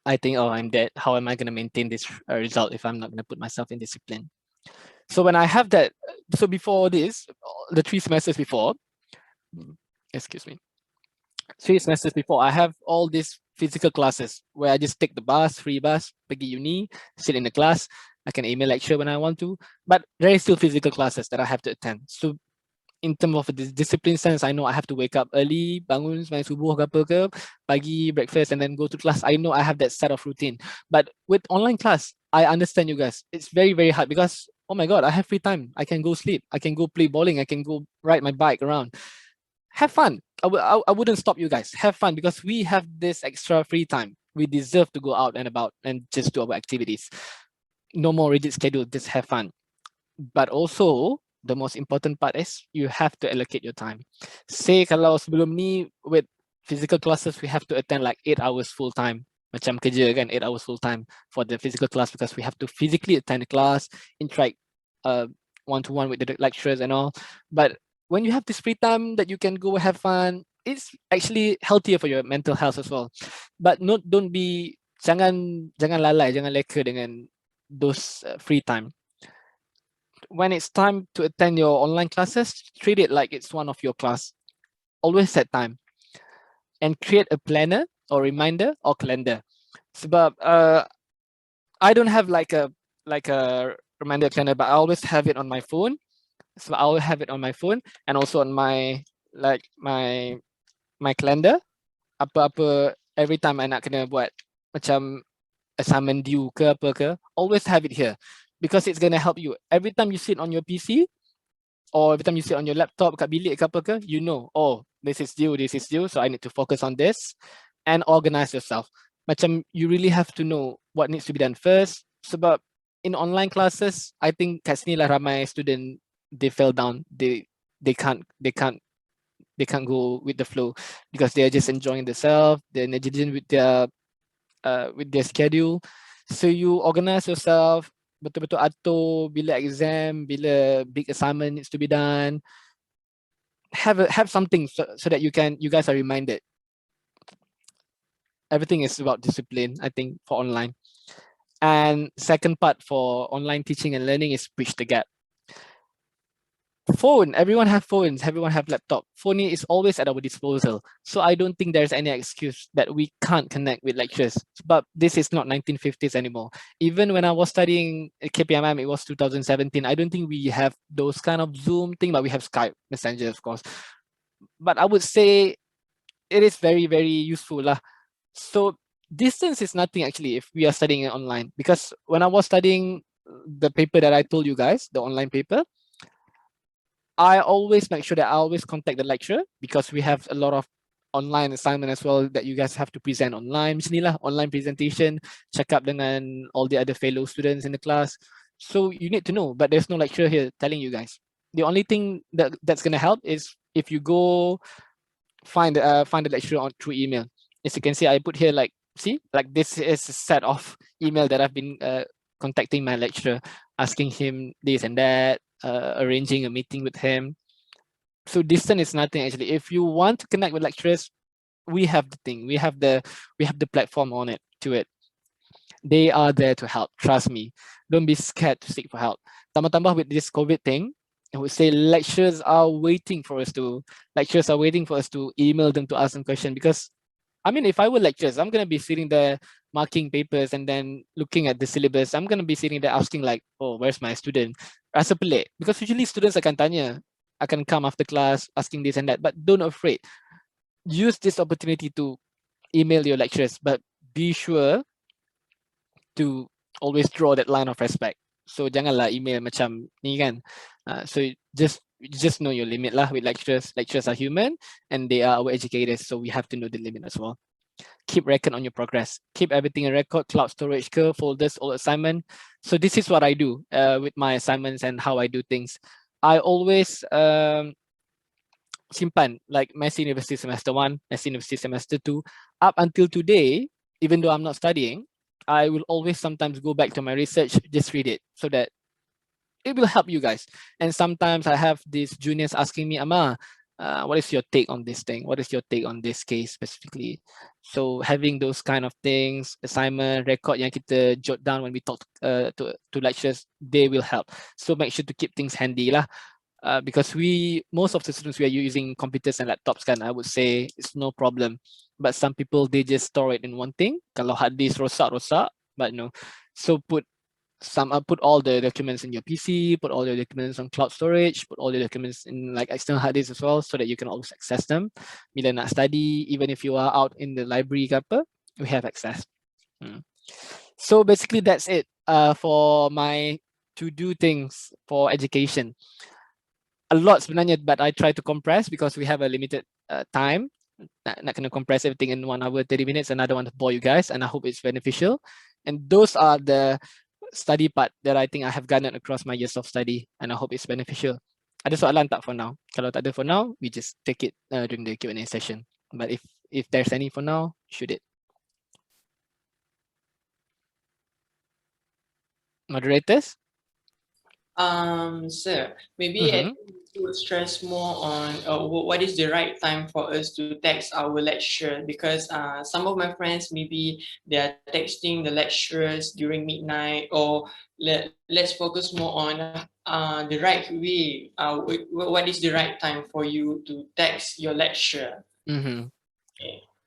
S2: I think, oh, I'm dead. How am I going to maintain this result if I'm not going to put myself in discipline? So when I have that, so before this, the 3 semesters before, excuse me, 3 semesters before, I have all these physical classes where I just take the bus, free bus, pergi uni, sit in the class. I can email lecture when I want to, but there is still physical classes that I have to attend. So in terms of the discipline sense, I know I have to wake up early, bangun sembahyang subuh ke apa ke, pagi breakfast and then go to class. I know I have that set of routine. But with online class, I understand you guys. It's very, very hard because, oh my God, I have free time. I can go sleep. I can go play bowling. I can go ride my bike around. Have fun. I wouldn't stop you guys. Have fun because we have this extra free time. We deserve to go out and about and just do our activities. No more rigid schedule, just have fun. But also, the most important part is you have to allocate your time. Say kalau sebelum ni with physical classes, we have to attend like 8 hours full time. Macam kerja kan, 8 hours full time for the physical class because we have to physically attend the class, interact one-to-one with the lecturers and all. But when you have this free time that you can go have fun, it's actually healthier for your mental health as well. But don't be, jangan lalai, jangan leka dengan those free time. When it's time to attend your online classes, treat it like it's one of your class. Always set time and create a planner or reminder or calendar. Sebab I don't have like a reminder calendar, but I always have it on my phone. So I will have it on my phone and also on my my calendar. Apa-apa every time I nak kena buat macam assignment due ke apa ke, always have it here because it's gonna help you. Every time you sit on your PC or every time you sit on your laptop kat bilik ke apa ke, you know, oh, this is due, so I need to focus on this and organize yourself. Macam you really have to know what needs to be done first. Sebab in online classes, I think kat sini lah ramai student, they fell down. They can't go with the flow because they are just enjoying themselves. They're negligent with their schedule. So you organize yourself, betul-betul atur bila exam, bila big assignment needs to be done. Have something so that you guys are reminded. Everything is about discipline, I think, for online. And second part for online teaching and learning is bridge the gap. Phone, everyone have phones, everyone have laptop. Phone is always at our disposal. So I don't think there's any excuse that we can't connect with lectures. But this is not 1950s anymore. Even when I was studying at KPMM, it was 2017. I don't think we have those kind of Zoom thing, but we have Skype, Messenger, of course. But I would say it is very, very useful. So distance is nothing actually if we are studying it online. Because when I was studying the paper that I told you guys, the online paper, I always make sure that I always contact the lecturer because we have a lot of online assignment as well that you guys have to present online. Macam ni lah, online presentation, check up dengan all the other fellow students in the class. So you need to know, but there's no lecturer here telling you guys. The only thing that's gonna help is if you go find the lecturer on through email. As you can see, I put here like, see, like this is a set of email that I've been contacting my lecturer, asking him this and that, arranging a meeting with him. So distance is nothing actually. If you want to connect with lecturers, we have the thing, we have the platform on it to it. They are there to help. Trust me. Don't be scared to seek for help. Tambah-tambah with this COVID thing, I would say lecturers are waiting for us to email them to ask them questions because I mean, if I were lecturers, I'm gonna be sitting there marking papers and then looking at the syllabus. I'm gonna be sitting there asking like, oh, where's my student? Rasa pelik. Because usually students akan tanya, akan come after class asking this and that. But don't afraid. Use this opportunity to email your lecturers, but be sure to always draw that line of respect. So janganlah email macam ni kan. So just know your limit lah with lecturers. Lecturers are human and they are our educators, so we have to know the limit as well. Keep record on your progress. Keep everything in record, cloud storage, folders, all assignment. So this is what I do with my assignments and how I do things. I always simpan like Mass University Semester 1, Mass University Semester 2. Up until today, even though I'm not studying, I will always sometimes go back to my research, just read it so that it will help you guys. And sometimes I have these juniors asking me, Ama, what is your take on this thing? What is your take on this case specifically? So having those kind of things, assignment, record yang kita jot down when we talk to lecturers, they will help. So make sure to keep things handy lah. Because most of the students, we are using computers and laptops kan, I would say it's no problem. But some people, they just store it in one thing. Kalau hard disk rosak, but no. So put all the documents in your PC, put all your documents on cloud storage, put all the documents in like external hard disk as well, so that you can always access them. Bila nak study, even if you are out in the library ke apa, we have access. So basically that's it for my to-do things for education. A lot sebenarnya, but I try to compress because we have a limited time. Not gonna compress everything in 1 hour, 30 minutes, and I don't want to bore you guys, and I hope it's beneficial. And those are the study part that I think I have garnered across my years of study, and I hope it's beneficial. Ada soalan tak for now? Kalau tak ada for now, we just take it during the Q&A session. But if there's any for now, shoot it. Moderators?
S1: Sir, maybe I think we would stress more on what is the right time for us to text our lecturer, because some of my friends, maybe they are texting the lecturers during midnight, or let's focus more on the right way. What is the right time for you to text your lecturer?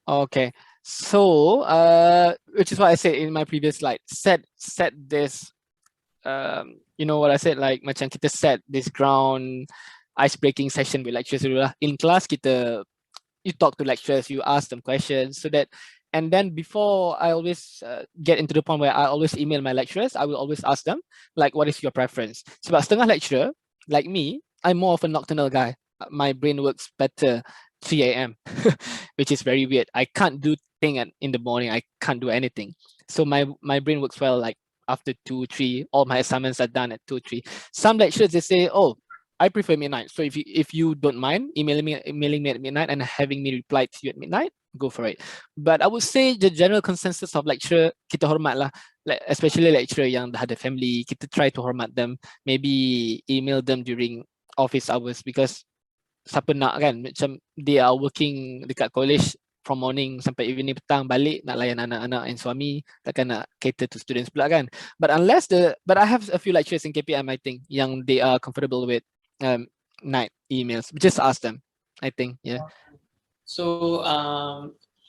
S2: Okay. So which is what I said in my previous slide, set this you know what I said, like macam kita set this ground ice-breaking session with lecturers dulu lah. In class, you talk to lecturers, you ask them questions, so that, and then before I always get into the point where I always email my lecturers, I will always ask them, like, what is your preference? Sebab setengah lecturer, like me, I'm more of a nocturnal guy. My brain works better 3 a.m., which is very weird. I can't do thing in the morning. I can't do anything. So my brain works well like after 2, 3, all my assignments are done at 2, 3. Some lecturers, they say, oh, I prefer midnight. So if you don't mind emailing me at midnight and having me reply to you at midnight, go for it. But I would say the general consensus of lecturer, kita hormat lah. Like especially lecturer yang dah ada family, kita try to hormat them. Maybe email them during office hours, because siapa nak kan, macam they are working dekat college from morning sampai evening, petang balik nak layan anak-anak and suami, takkan nak cater to students pula kan. But I have a few lecturers in KPM, I think, yang they are comfortable with night emails. Just ask them, I think. Yeah.
S1: So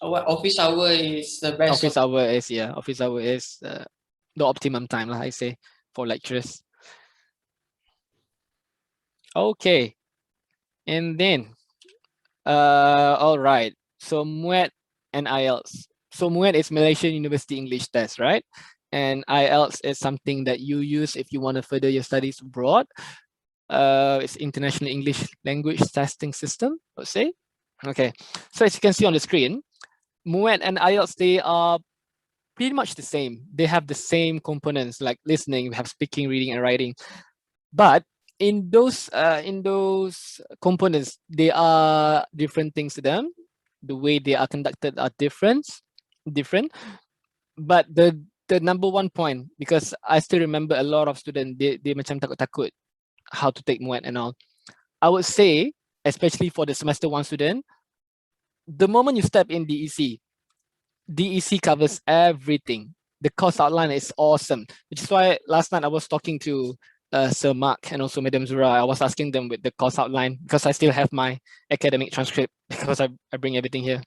S1: what office hour is the best?
S2: Office hour is the optimum time lah, I say, for lecturers. Okay, and then all right, so MUET and IELTS. So MUET is Malaysian University English Test, right? And IELTS is something that you use if you want to further your studies abroad. It's International English Language Testing System, let's say. Okay, so as you can see on the screen, MUET and IELTS, they are pretty much the same. They have the same components like listening, we have speaking, reading, and writing. But in those components, there are different things to them. The way they are conducted are different. But the number one point, because I still remember a lot of students, they macam takut-takut how to take MUET and all. I would say, especially for the semester 1 student, the moment you step in DEC covers everything. The course outline is awesome, which is why last night I was talking to Sir Mark and also Madam Zura. I was asking them with the course outline, because I still have my academic transcript, because I bring everything here.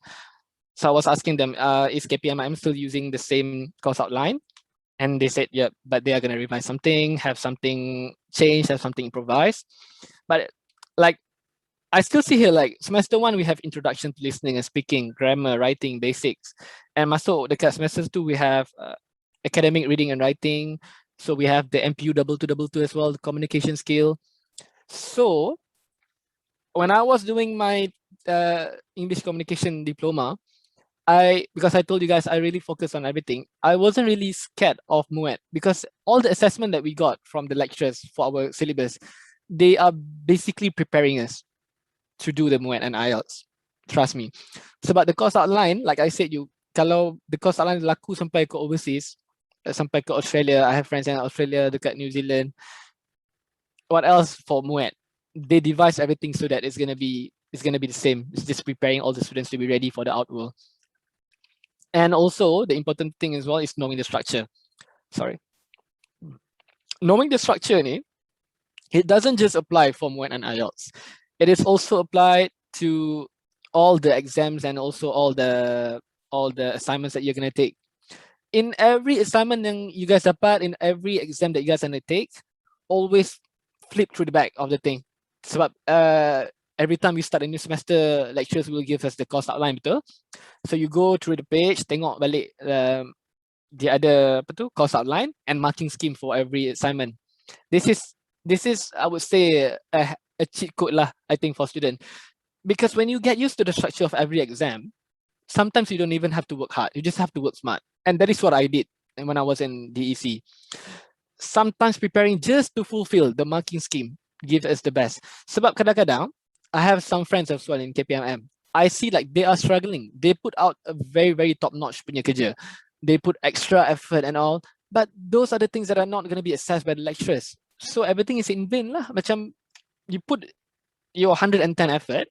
S2: So I was asking them, is KPMIM still using the same course outline? And they said, yeah, but they are going to revise something, have something changed, have something improvised. But like, I still see here, like semester 1, we have introduction to listening and speaking, grammar, writing, basics. And masuk dekat semester 2, we have academic reading and writing. So we have the MPU 2222 as well, the communication skill. So when I was doing my English communication diploma, because I told you guys I really focus on everything, I wasn't really scared of MUET, because all the assessment that we got from the lecturers for our syllabus, they are basically preparing us to do the MUET and IELTS. Trust me. So but the course outline, like I said, kalau the course outline laku sampai ke overseas, sampai ke Australia, I have friends in Australia, dekat New Zealand. What else for MUET? They devise everything so that it's gonna be the same. It's just preparing all the students to be ready for the outworld. And also the important thing as well is knowing the structure. Knowing the structure ni, it doesn't just apply for MUET and IELTS. It is also applied to all the exams and also all the assignments that you're gonna take. In every assignment yang you guys dapat, in every exam that you guys gonna take, always flip through the back of the thing. Sebab every time we start a new semester, lecturers will give us the course outline, betul? So you go through the page, tengok balik the other course outline and marking scheme for every assignment. This is I would say a cheat code lah, I think, for students, because when you get used to the structure of every exam, sometimes you don't even have to work hard, you just have to work smart. And that is what I did when I was in DEC. Sometimes preparing just to fulfill the marking scheme gives us the best. Sebab kadang-kadang I have some friends as well in KPMM. I see like they are struggling. They put out a very, very top-notch punya kerja. They put extra effort and all, but those are the things that are not going to be assessed by the lecturers. So everything is in vain lah. Macam you put your 110 effort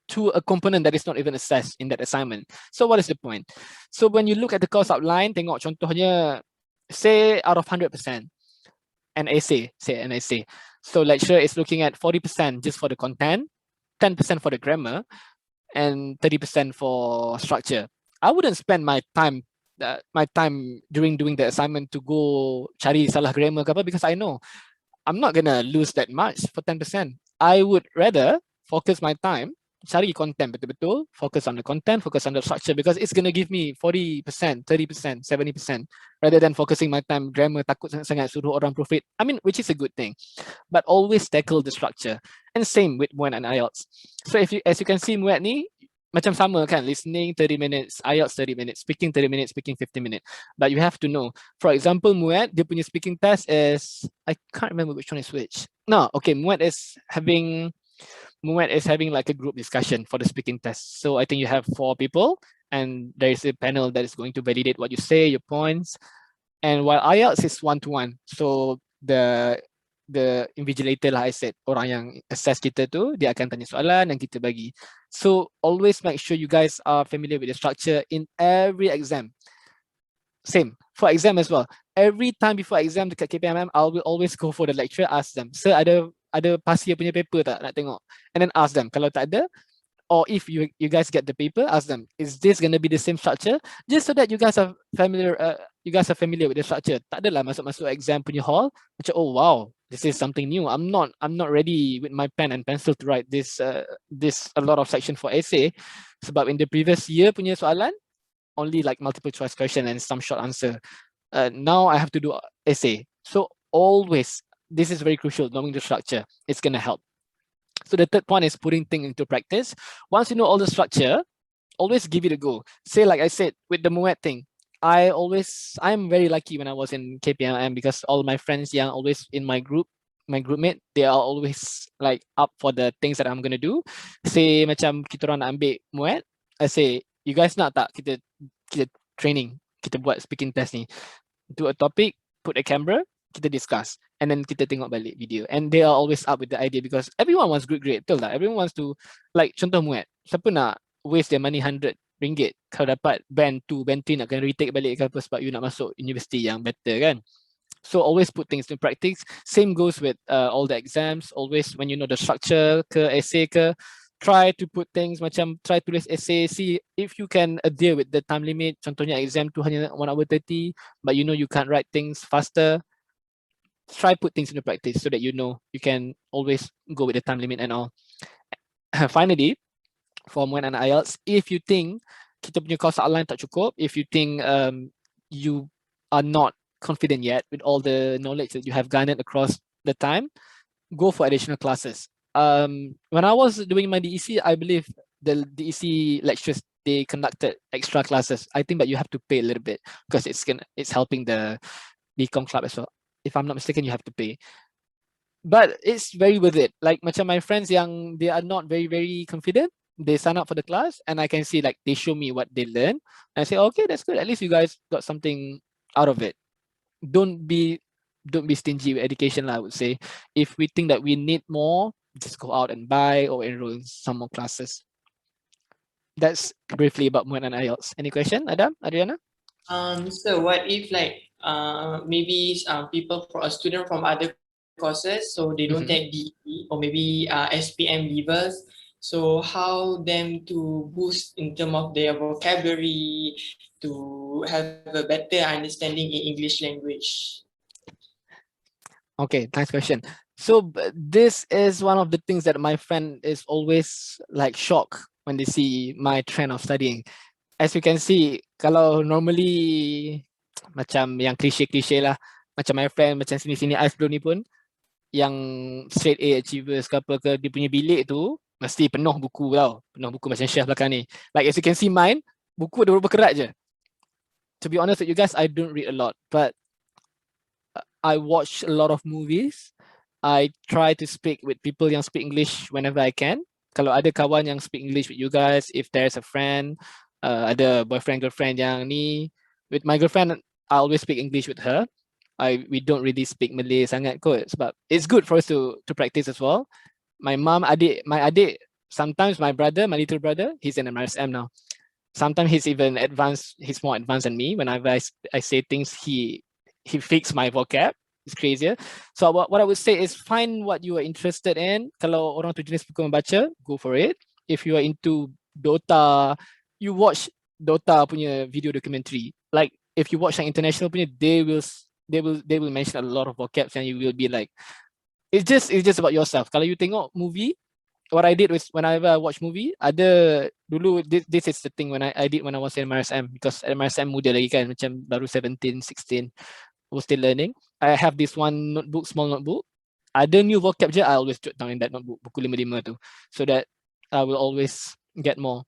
S2: to a component that is not even assessed in that assignment. So what is the point? So when you look at the course outline, tengok contohnya, say out of 100%, an essay, say an essay. So lecturer is looking at 40% just for the content, 10% for the grammar, and 30% for structure. I wouldn't spend my time during doing the assignment to go cari salah grammar ke apa, because I know I'm not gonna lose that much for 10%. I would rather focus my time cari content betul-betul, focus on the content, focus on the structure, because it's gonna give me 40%, 30%, 70%, rather than focusing my time grammar, takut sangat suruh orang proofread. I mean, which is a good thing, but always tackle the structure. And same with MUET and IELTS. So as you can see, MUET ni macam sama kan, listening 30 minutes, IELTS 30 minutes, speaking 30 minutes, speaking 50 minutes. But you have to know, for example, Muat, dia punya speaking test is, I can't remember which one is which. No, okay, Muat is having like a group discussion for the speaking test. So I think you have 4 people and there is a panel that is going to validate what you say, your points. And while IELTS is one-to-one, so the invigilator lah, I said, orang yang assess kita tu, dia akan tanya soalan yang kita bagi. So always make sure you guys are familiar with the structure in every exam. Same for exam as well. Every time before exam dekat KPMM, I will always go for the lecturer, ask them, sir, ada pasir punya paper tak nak tengok? And then ask them. Kalau tak ada, or if you guys get the paper, ask them, is this going to be the same structure? Just so that you guys are familiar with the structure. Tak adalah masuk exam punya hall macam, oh wow, this is something new. I'm not ready with my pen and pencil to write this a lot of section for essay. Sebab in the previous year punya soalan only like multiple choice question and some short answer. Now I have to do essay. So always, this is very crucial, knowing the structure. It's going to help. So the third point is putting things into practice. Once you know all the structure, always give it a go. Say, like I said, with the Moet thing, I'm very lucky when I was in KPMM because all my friends yang always in my groupmate, they are always like up for the things that I'm going to do. Say macam kita orang nak ambil Moet, I say, you guys nak tak kita training, kita buat speaking test ni. Do a topic, put a camera, kita discuss. And then kita tengok balik video. And they are always up with the idea because everyone wants good grade. Betul tak? Everyone wants to, like contoh Muat. Siapa nak waste their money RM100 kalau dapat band 2, band 3 nak kena retake balik ke apa sebab you nak masuk university yang better kan? So always put things in practice. Same goes with all the exams. Always when you know the structure ke, essay ke, try to put things macam try tulis essay, see if you can adhere with the time limit. Contohnya exam tu hanya 1 hour 30, but you know you can't write things faster. Try put things into practice so that you know you can always go with the time limit and all. Finally, for Muat and IELTS, if you think kita punya course outline tak cukup, if you think you are not confident yet with all the knowledge that you have garnered across the time, go for additional classes. When I was doing my DEC, I believe the DEC lecturers, they conducted extra classes. I think that you have to pay a little bit because it's helping the DCOM club as well. If I'm not mistaken, you have to pay. But it's very worth it. Like macam my friends yang they are not very, very confident, they sign up for the class and I can see like they show me what they learn. And I say, okay, that's good. At least you guys got something out of it. Don't be stingy with education, I would say. If we think that we need more, just go out and buy or enroll in some more classes. That's briefly about Muat and IELTS. Any question, Adam, Adriana?
S1: So what if like maybe people for a student from other courses, so they don't take DE or maybe SPM leavers, so how them to boost in terms of their vocabulary to have a better understanding in English language?
S2: Okay, nice question. So this is one of the things that my friend is always like shocked when they see my trend of studying. As you can see, kalau normally macam yang klise-klise lah, macam my friend macam sini-sini Aiflo ni pun yang straight A achievers ke apa ke, dia punya bilik tu mesti penuh buku tau, penuh buku macam chef belakang ni. Like as you can see mine, buku ada beberapa kerat je. To be honest with you guys, I don't read a lot, but I watch a lot of movies. I try to speak with people yang speak English whenever I can. Kalau ada kawan yang speak English with you guys, if there's a friend, ada boyfriend, girlfriend yang ni, with my girlfriend, I always speak English with her. We don't really speak Malay sangat kot, sebab it's good for us to practice as well. My mom, my adik, sometimes my brother, my little brother, he's in MRSM now. Sometimes he's even advanced, he's more advanced than me. Whenever I say things, he fixes my vocab. It's crazier. So what I would say is find what you are interested in. Kalau orang tu jenis buku membaca, go for it. If you are into Dota, you watch Dota punya video documentary. Like if you watch yang international punya, they will mention a lot of vocabs and you will be like, it's just about yourself. Kalau you tengok movie, what I did was whenever I watch movie, ada dulu this is the thing when I did when I was in MRSM, because MRSM muda lagi kan, macam baru 17, 16, was still learning. I have this one notebook, small notebook. Ada new vocab je, I always jot down in that notebook, buku 55 tu, so that I will always get more.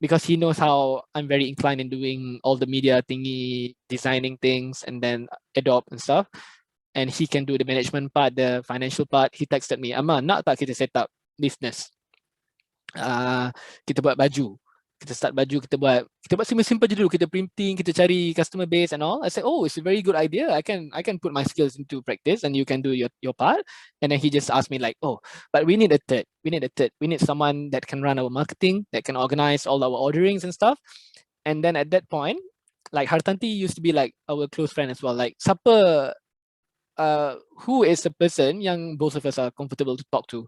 S2: because he knows how I'm very inclined in doing all the media thingy, designing things, and then adopt and stuff. And he can do the management part, the financial part. He texted me, Aman, nak tak kita set up business? Kita buat baju. Kita start baju, kita buat simple-simple je dulu. Kita printing, kita cari customer base and all. I said, oh, it's a very good idea. I can put my skills into practice and you can do your part. And then he just asked me like, oh, but we need a third. We need someone that can run our marketing, that can organize all our orderings and stuff. And then at that point, like Hartanti used to be like our close friend as well. Like, siapa, who is the person yang both of us are comfortable to talk to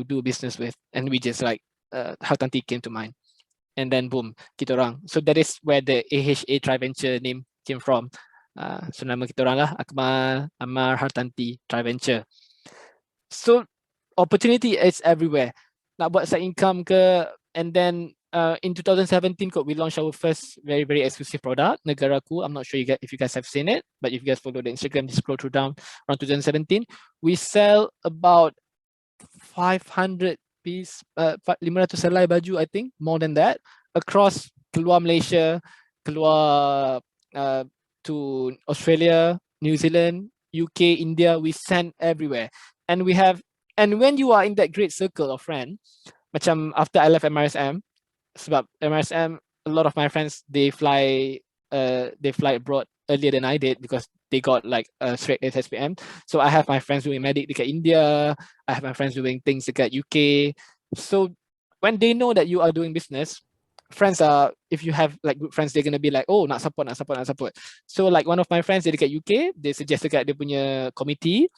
S2: do business with? And we just like, Hartanti came to mind. And then boom, kita orang. So that is where the AHA Tri-Venture name came from. So nama kita orang lah, Akmal, Amar, Hartanti, Tri-Venture. So opportunity is everywhere. Nak buat side income ke, and then in 2017 we launched our first very, very exclusive product, Negaraku. I'm not sure if you guys have seen it, but if you guys follow the Instagram, just scroll through down around 2017. We sell about 500 piece, 500 helai baju, I think, more than that, across keluar Malaysia, keluar to Australia, New Zealand, UK, India. We send everywhere. And when you are in that great circle of friends, macam after I left MRSM, sebab MRSM, a lot of my friends, they fly abroad earlier than I did because they got like a straight SPM. So I have my friends doing medic dekat India. I have my friends doing things dekat UK. So when they know that you are doing business, friends are, if you have like good friends, they're gonna be like, oh, nak support. So like one of my friends dekat UK, they suggest dekat dia punya committee,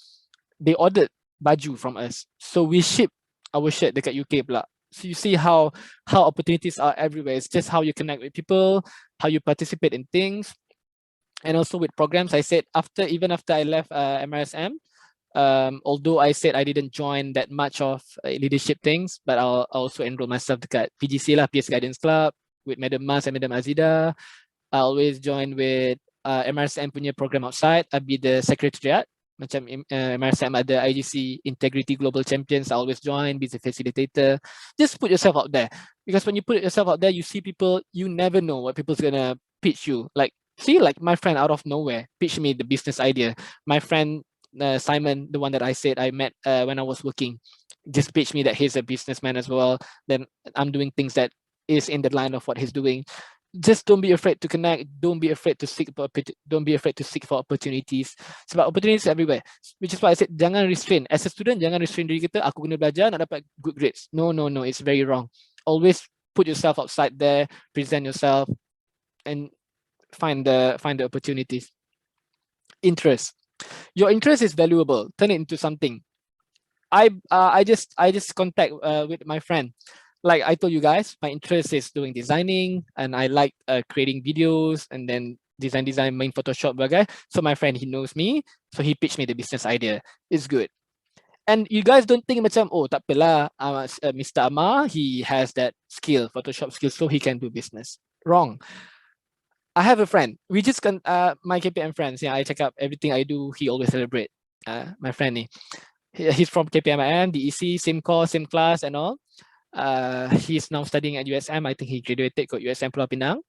S2: they ordered baju from us. So we ship our shirt dekat UK pula. So you see how opportunities are everywhere. It's just how you connect with people, how you participate in things. And also with programs, I said even after I left MRSM, although I said I didn't join that much of leadership things, but I'll also enroll myself dekat PGC lah, PS Guidance Club, with Madam Mas and Madam Azida. I always join with MRSM punya program outside. I'll be the secretariat. Macam MRSM ada IGC Integrity Global Champions, I always join, be the facilitator. Just put yourself out there. Because when you put yourself out there, you see people, you never know what people's gonna pitch you. Like, see, like my friend out of nowhere pitched me the business idea. My friend Simon, the one that I said I met when I was working, just pitched me that he's a businessman as well. Then I'm doing things that is in the line of what he's doing. Just don't be afraid to connect. Don't be afraid to seek for opportunities. Sebab opportunities everywhere. Which is why I said jangan restrain. As a student, jangan restrain diri kita. Aku kena belajar nak dapat good grades. No. It's very wrong. Always put yourself outside there. Present yourself, and find the opportunities. Interest. Your interest is valuable. Turn it into something. I just contact with my friend. Like I told you guys, my interest is doing designing, and I like creating videos and then design main Photoshop bagai. So my friend, he knows me, so he pitched me the business idea. It's good. And you guys don't think macam, oh, tak apalah, Mr. Amar, he has that skill, Photoshop skill, so he can do business. Wrong. I have a friend. We just my KPM friends. Yeah, I check out everything I do. He always celebrate. My friend ni. He's from KPMIM, DEC, same course, same class, and all. He's now studying at USM. I think he graduated got USM Pulau Pinang.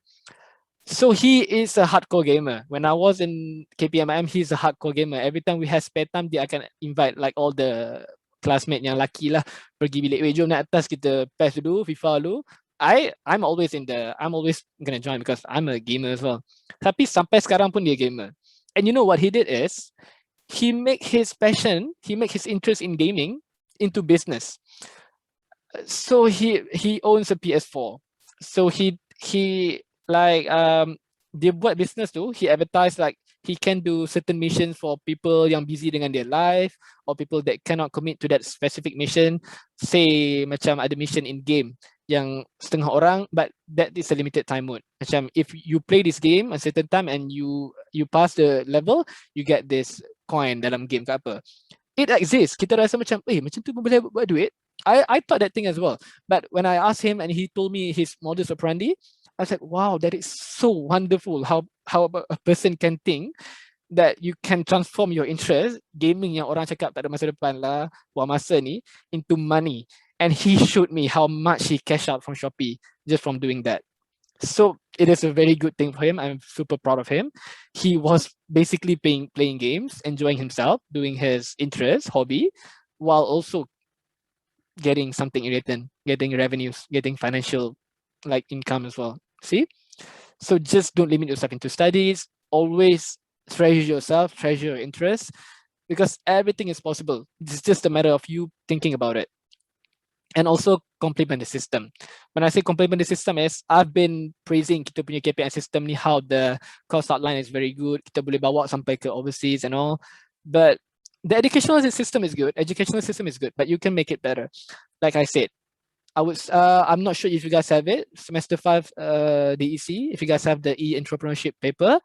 S2: So he is a hardcore gamer. When I was in KPMIM, he's a hardcore gamer. Every time we have spare time, dia akan invite like all the classmates yang laki lah pergi bilik, jom naik atas kita PES dulu, FIFA dulu. I'm always gonna join because I'm a gamer as well. Tapi sampai sekarang pun dia gamer. And you know what he did is he make his interest in gaming into business. So he owns a PS4. So he like dia buat business tu, he advertise like he can do certain missions for people yang busy dengan their life, or people that cannot commit to that specific mission. Say macam ada mission in game yang setengah orang, but that is a limited time mode. Macam if you play this game a certain time and you pass the level, you get this coin dalam game ke apa. It exists. Kita rasa macam, macam tu pun boleh buat duit. I thought that thing as well. But when I asked him and he told me his modus operandi, I said, wow, that is so wonderful how a person can think that you can transform your interest, gaming yang orang cakap tak ada masa depan lah, buang masa ni, into money. And he showed me how much he cashed out from Shopee just from doing that. So it is a very good thing for him. I'm super proud of him. He was basically playing games, enjoying himself, doing his interest, hobby, while also getting something in return, getting revenues, getting financial like income as well. See? So just don't limit yourself into studies. Always treasure yourself, treasure your interests, because everything is possible. It's just a matter of you thinking about it. And also complement the system. When I say complement the system is, I've been praising kita punya KPI system ni, how the course outline is very good. Kita boleh bawa sampai ke overseas and all. But the educational system is good. Educational system is good, but you can make it better. Like I said, I'm not sure if you guys have it, semester 5 DEC, if you guys have the e-entrepreneurship paper,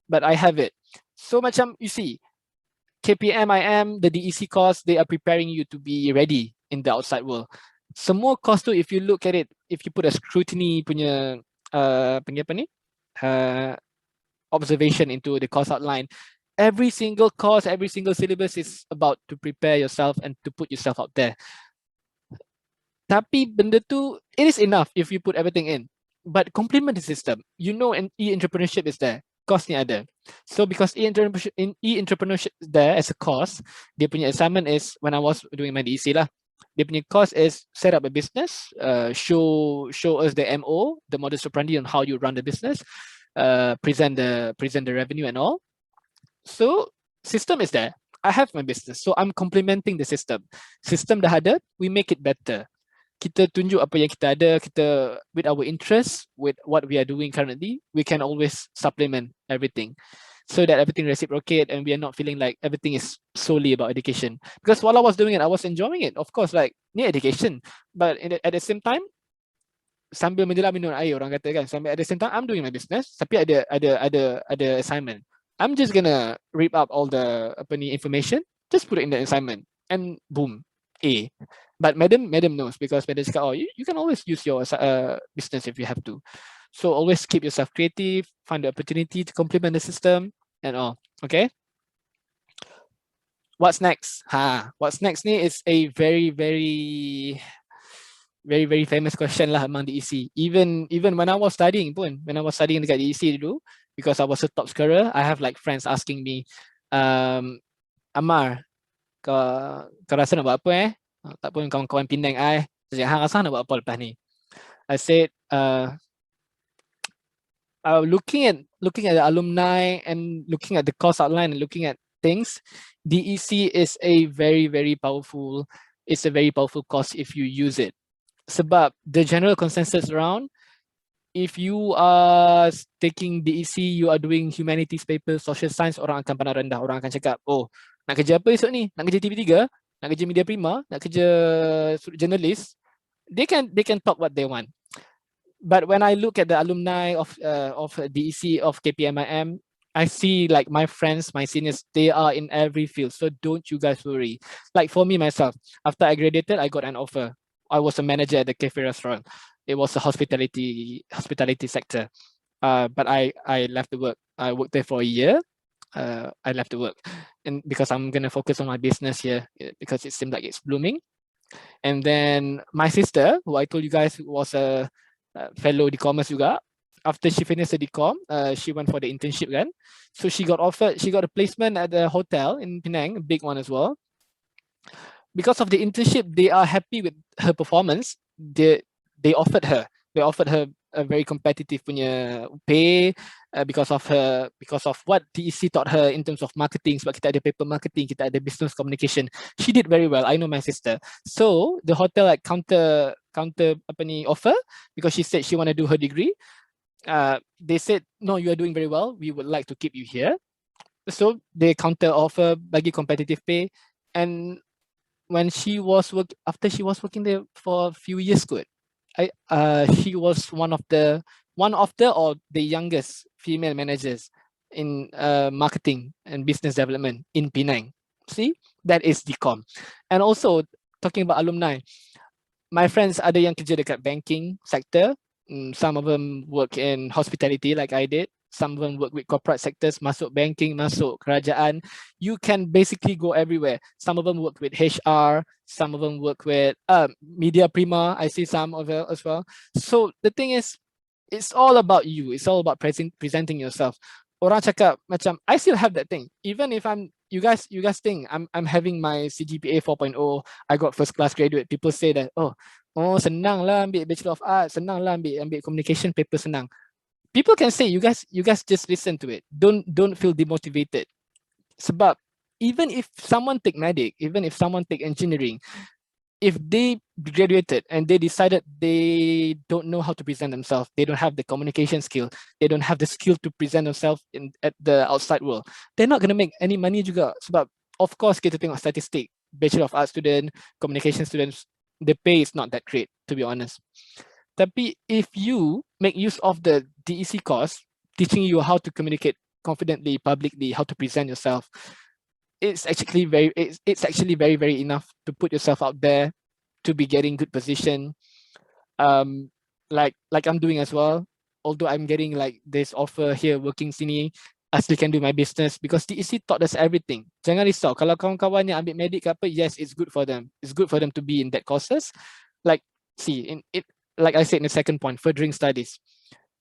S2: but I have it. So macam, you see, KPM, IM, the DEC course, they are preparing you to be ready in the outside world. Semua course tu, if you look at it, if you put a scrutiny punya, observation into the course outline, every single course, every single syllabus is about to prepare yourself and to put yourself out there. Tapi benda tu, it is enough if you put everything in. But complement the system. You know, e-entrepreneurship is there. Course ni ada. So because e-entrepreneurship is there as a course, dia punya assignment is, when I was doing my DEC lah, dia punya course is set up a business, show us the MO, the modus operandi on how you run the business, present the revenue and all. So system is there. I have my business, so I'm complementing the system. System dah ada, we make it better. Kita tunjuk apa yang kita ada, kita with our interests, with what we are doing currently, we can always supplement everything so that everything reciprocate and we are not feeling like everything is solely about education. Because while I was doing it, I was enjoying it. Of course, like ni education, but at the same time, sambil menjelang minum air orang kata kan, sambil at the same time I'm doing my business, tapi ada assignment. I'm just gonna rip up all the information, just put it in the assignment, and boom, A. But madam knows, because madam cakap, oh, you can always use your business if you have to. So always keep yourself creative, find the opportunity to complement the system and all. Okay. What's next? What's next ni is a very famous question lah among the EC. Even when I was studying pun, when I was studying dekat DEC dulu, because I was a top scorer, I have like friends asking me, Amar, kau rasa nak buat apa tak pun kawan-kawan Penang saya rasa nak buat apa lepas ni. I said, looking at the alumni and looking at the course outline and looking at things, DEC is a very powerful, it's a very powerful course if you use it. Sebab the general consensus around, if you are taking DEC, you are doing humanities paper, social science, orang akan pandang rendah. Orang akan cakap, oh, nak kerja apa esok ni? Nak kerja TV3? Nak kerja media prima? Nak kerja journalist? They can talk what they want. But when I look at the alumni of DEC, of KPMIM, I see like my friends, my seniors, they are in every field. So don't you guys worry. Like for me, myself, after I graduated, I got an offer. I was a manager at the cafe restaurant. It was a hospitality sector. But I left the work. I worked there for a year. I left the work, and because I'm gonna focus on my business here, because it seemed like it's blooming. And then my sister, who I told you guys was a fellow DCOMers juga, after she finished the DCOM, she went for the internship kan. So she got a placement at the hotel in Penang, a big one as well. Because of the internship, they are happy with her performance. They offered her a very competitive punya pay, because of what DEC taught her in terms of marketing. Sebab kita ada paper marketing, kita ada business communication. She did very well. I know my sister. So the hotel like counter offer, because she said she want to do her degree. They said, no, you are doing very well. We would like to keep you here. So they counter offer, bagi competitive pay. And when after she was working there for a few years good, she was one of the or the youngest female managers in marketing and business development in Penang. See, that is DCOM. And also talking about alumni, my friends ada yang kerja dekat banking sector. Some of them work in hospitality like I did. some of them work with corporate sectors, masuk banking, masuk kerajaan. You can basically go everywhere. Some of them work with HR, some of them work with media prima. I see some of it as well. So the thing is, it's all about you. It's all about presenting yourself. Orang cakap macam, I still have that thing. Even if you guys think I'm having my CGPA 4.0, I got first class graduate. People say that, oh senang lah ambil Bachelor of Arts, senang lah ambil communication paper senang. People can say, you guys just listen to it. Don't feel demotivated. Sebab even if someone take medic, even if someone take engineering, if they graduated and they decided they don't know how to present themselves, they don't have the communication skill, they don't have the skill to present themselves at the outside world, they're not going to make any money juga. Sebab of course kita tengok statistic, Bachelor of Arts student, communication students, the pay is not that great, to be honest. Tapi if you make use of the DEC course, teaching you how to communicate confidently, publicly, how to present yourself, it's actually very, very enough to put yourself out there, to be getting good position. Like I'm doing as well. Although I'm getting like this offer here, working sini, I still can do my business because DEC taught us everything. Jangan risau. Kalau kawan-kawan yang ambil medik ke apa, yes, it's good for them. It's good for them to be in that courses. Like, see, like I said in the second point, furthering studies.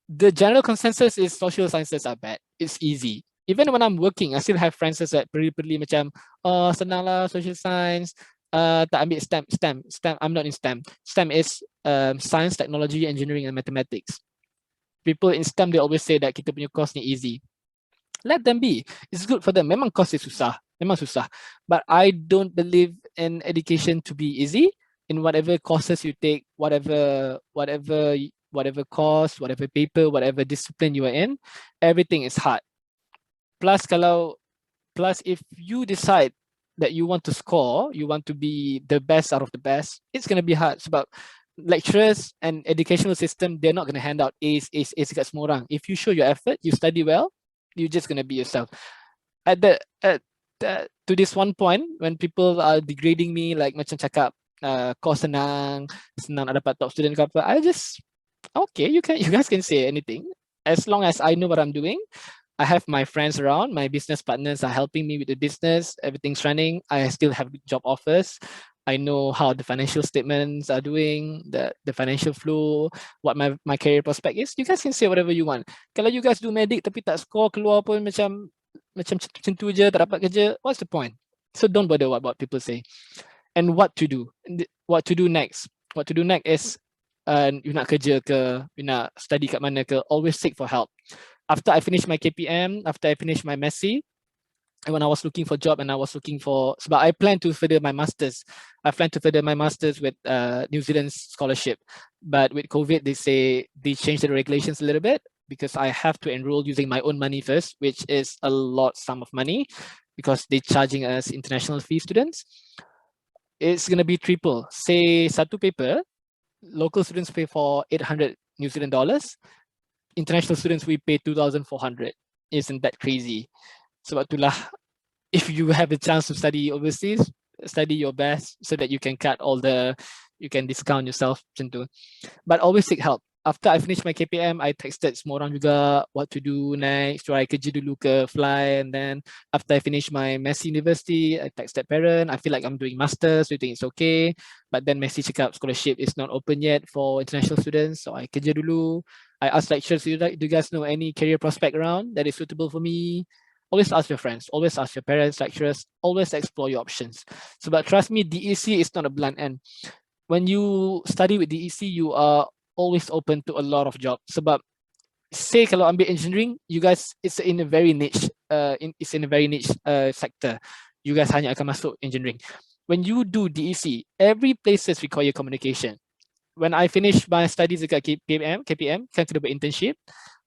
S2: The general consensus is social sciences are bad. It's easy. Even when I'm working, I still have friends that perli macam, oh senang lah social science, tak ambil STEM. I'm not in STEM. STEM is science, technology, engineering, and mathematics. People in STEM, they always say that kita punya course ni easy. Let them be. It's good for them. Memang course is susah. Memang susah. But I don't believe in education to be easy. In whatever courses you take, whatever course, whatever paper, whatever discipline you are in, everything is hard. Plus if you decide that you want to score, you want to be the best out of the best, it's going to be hard. Sebab lecturers and educational system, they're not going to hand out A's kat semua orang. If you show your effort, you study well, you're just going to be yourself. To this one point, when people are degrading me, like macam cakap, kau senang nak dapat top student ke apa, I just, okay, you guys can say anything. As long as I know what I'm doing, I have my friends around, my business partners are helping me with the business, everything's running. I still have job offers. I know how the financial statements are doing, the financial flow, what my career prospect is. You guys can say whatever you want. Kalau you guys do medic tapi tak score, keluar pun macam tu je, tak dapat kerja, what's the point? So don't bother what people say. And what to do. What to do next. What to do next is, you nak kerja ke, you nak study kat mana ke, always seek for help. After I finished my KPM, after I finished my MESI, when I was looking for job and I was looking for, but I plan to further my masters. I plan to further my masters with New Zealand's scholarship. But with COVID, they say they changed the regulations a little bit because I have to enroll using my own money first, which is a lot sum of money because they're charging us international fee students. It's going to be triple. Say satu paper, local students pay for 800 New Zealand dollars. International students, we pay 2,400. Isn't that crazy? Sebab itulah, if you have the chance to study overseas, study your best so that you can you can discount yourself macam tu. But always seek help. After I finished my KPM, I texted semua orang juga what to do next. Try kerja dulu ke, fly, and then after I finished my Messi University, I texted parent. I feel like I'm doing masters, do you think it's okay? But then Messi cakap scholarship is not open yet for international students, so I kerja dulu. I asked lecturers, do you guys know any career prospect around that is suitable for me? Always ask your friends, always ask your parents, lecturers, always explore your options. So, but trust me, DEC is not a blunt end. When you study with DEC, you are always open to a lot of jobs. Sebab say kalau ambil engineering, you guys, it's in a very niche sector. You guys hanya akan masuk engineering. When you do DEC, every places require communication. When I finished my studies dekat KPM, kan kena buat internship.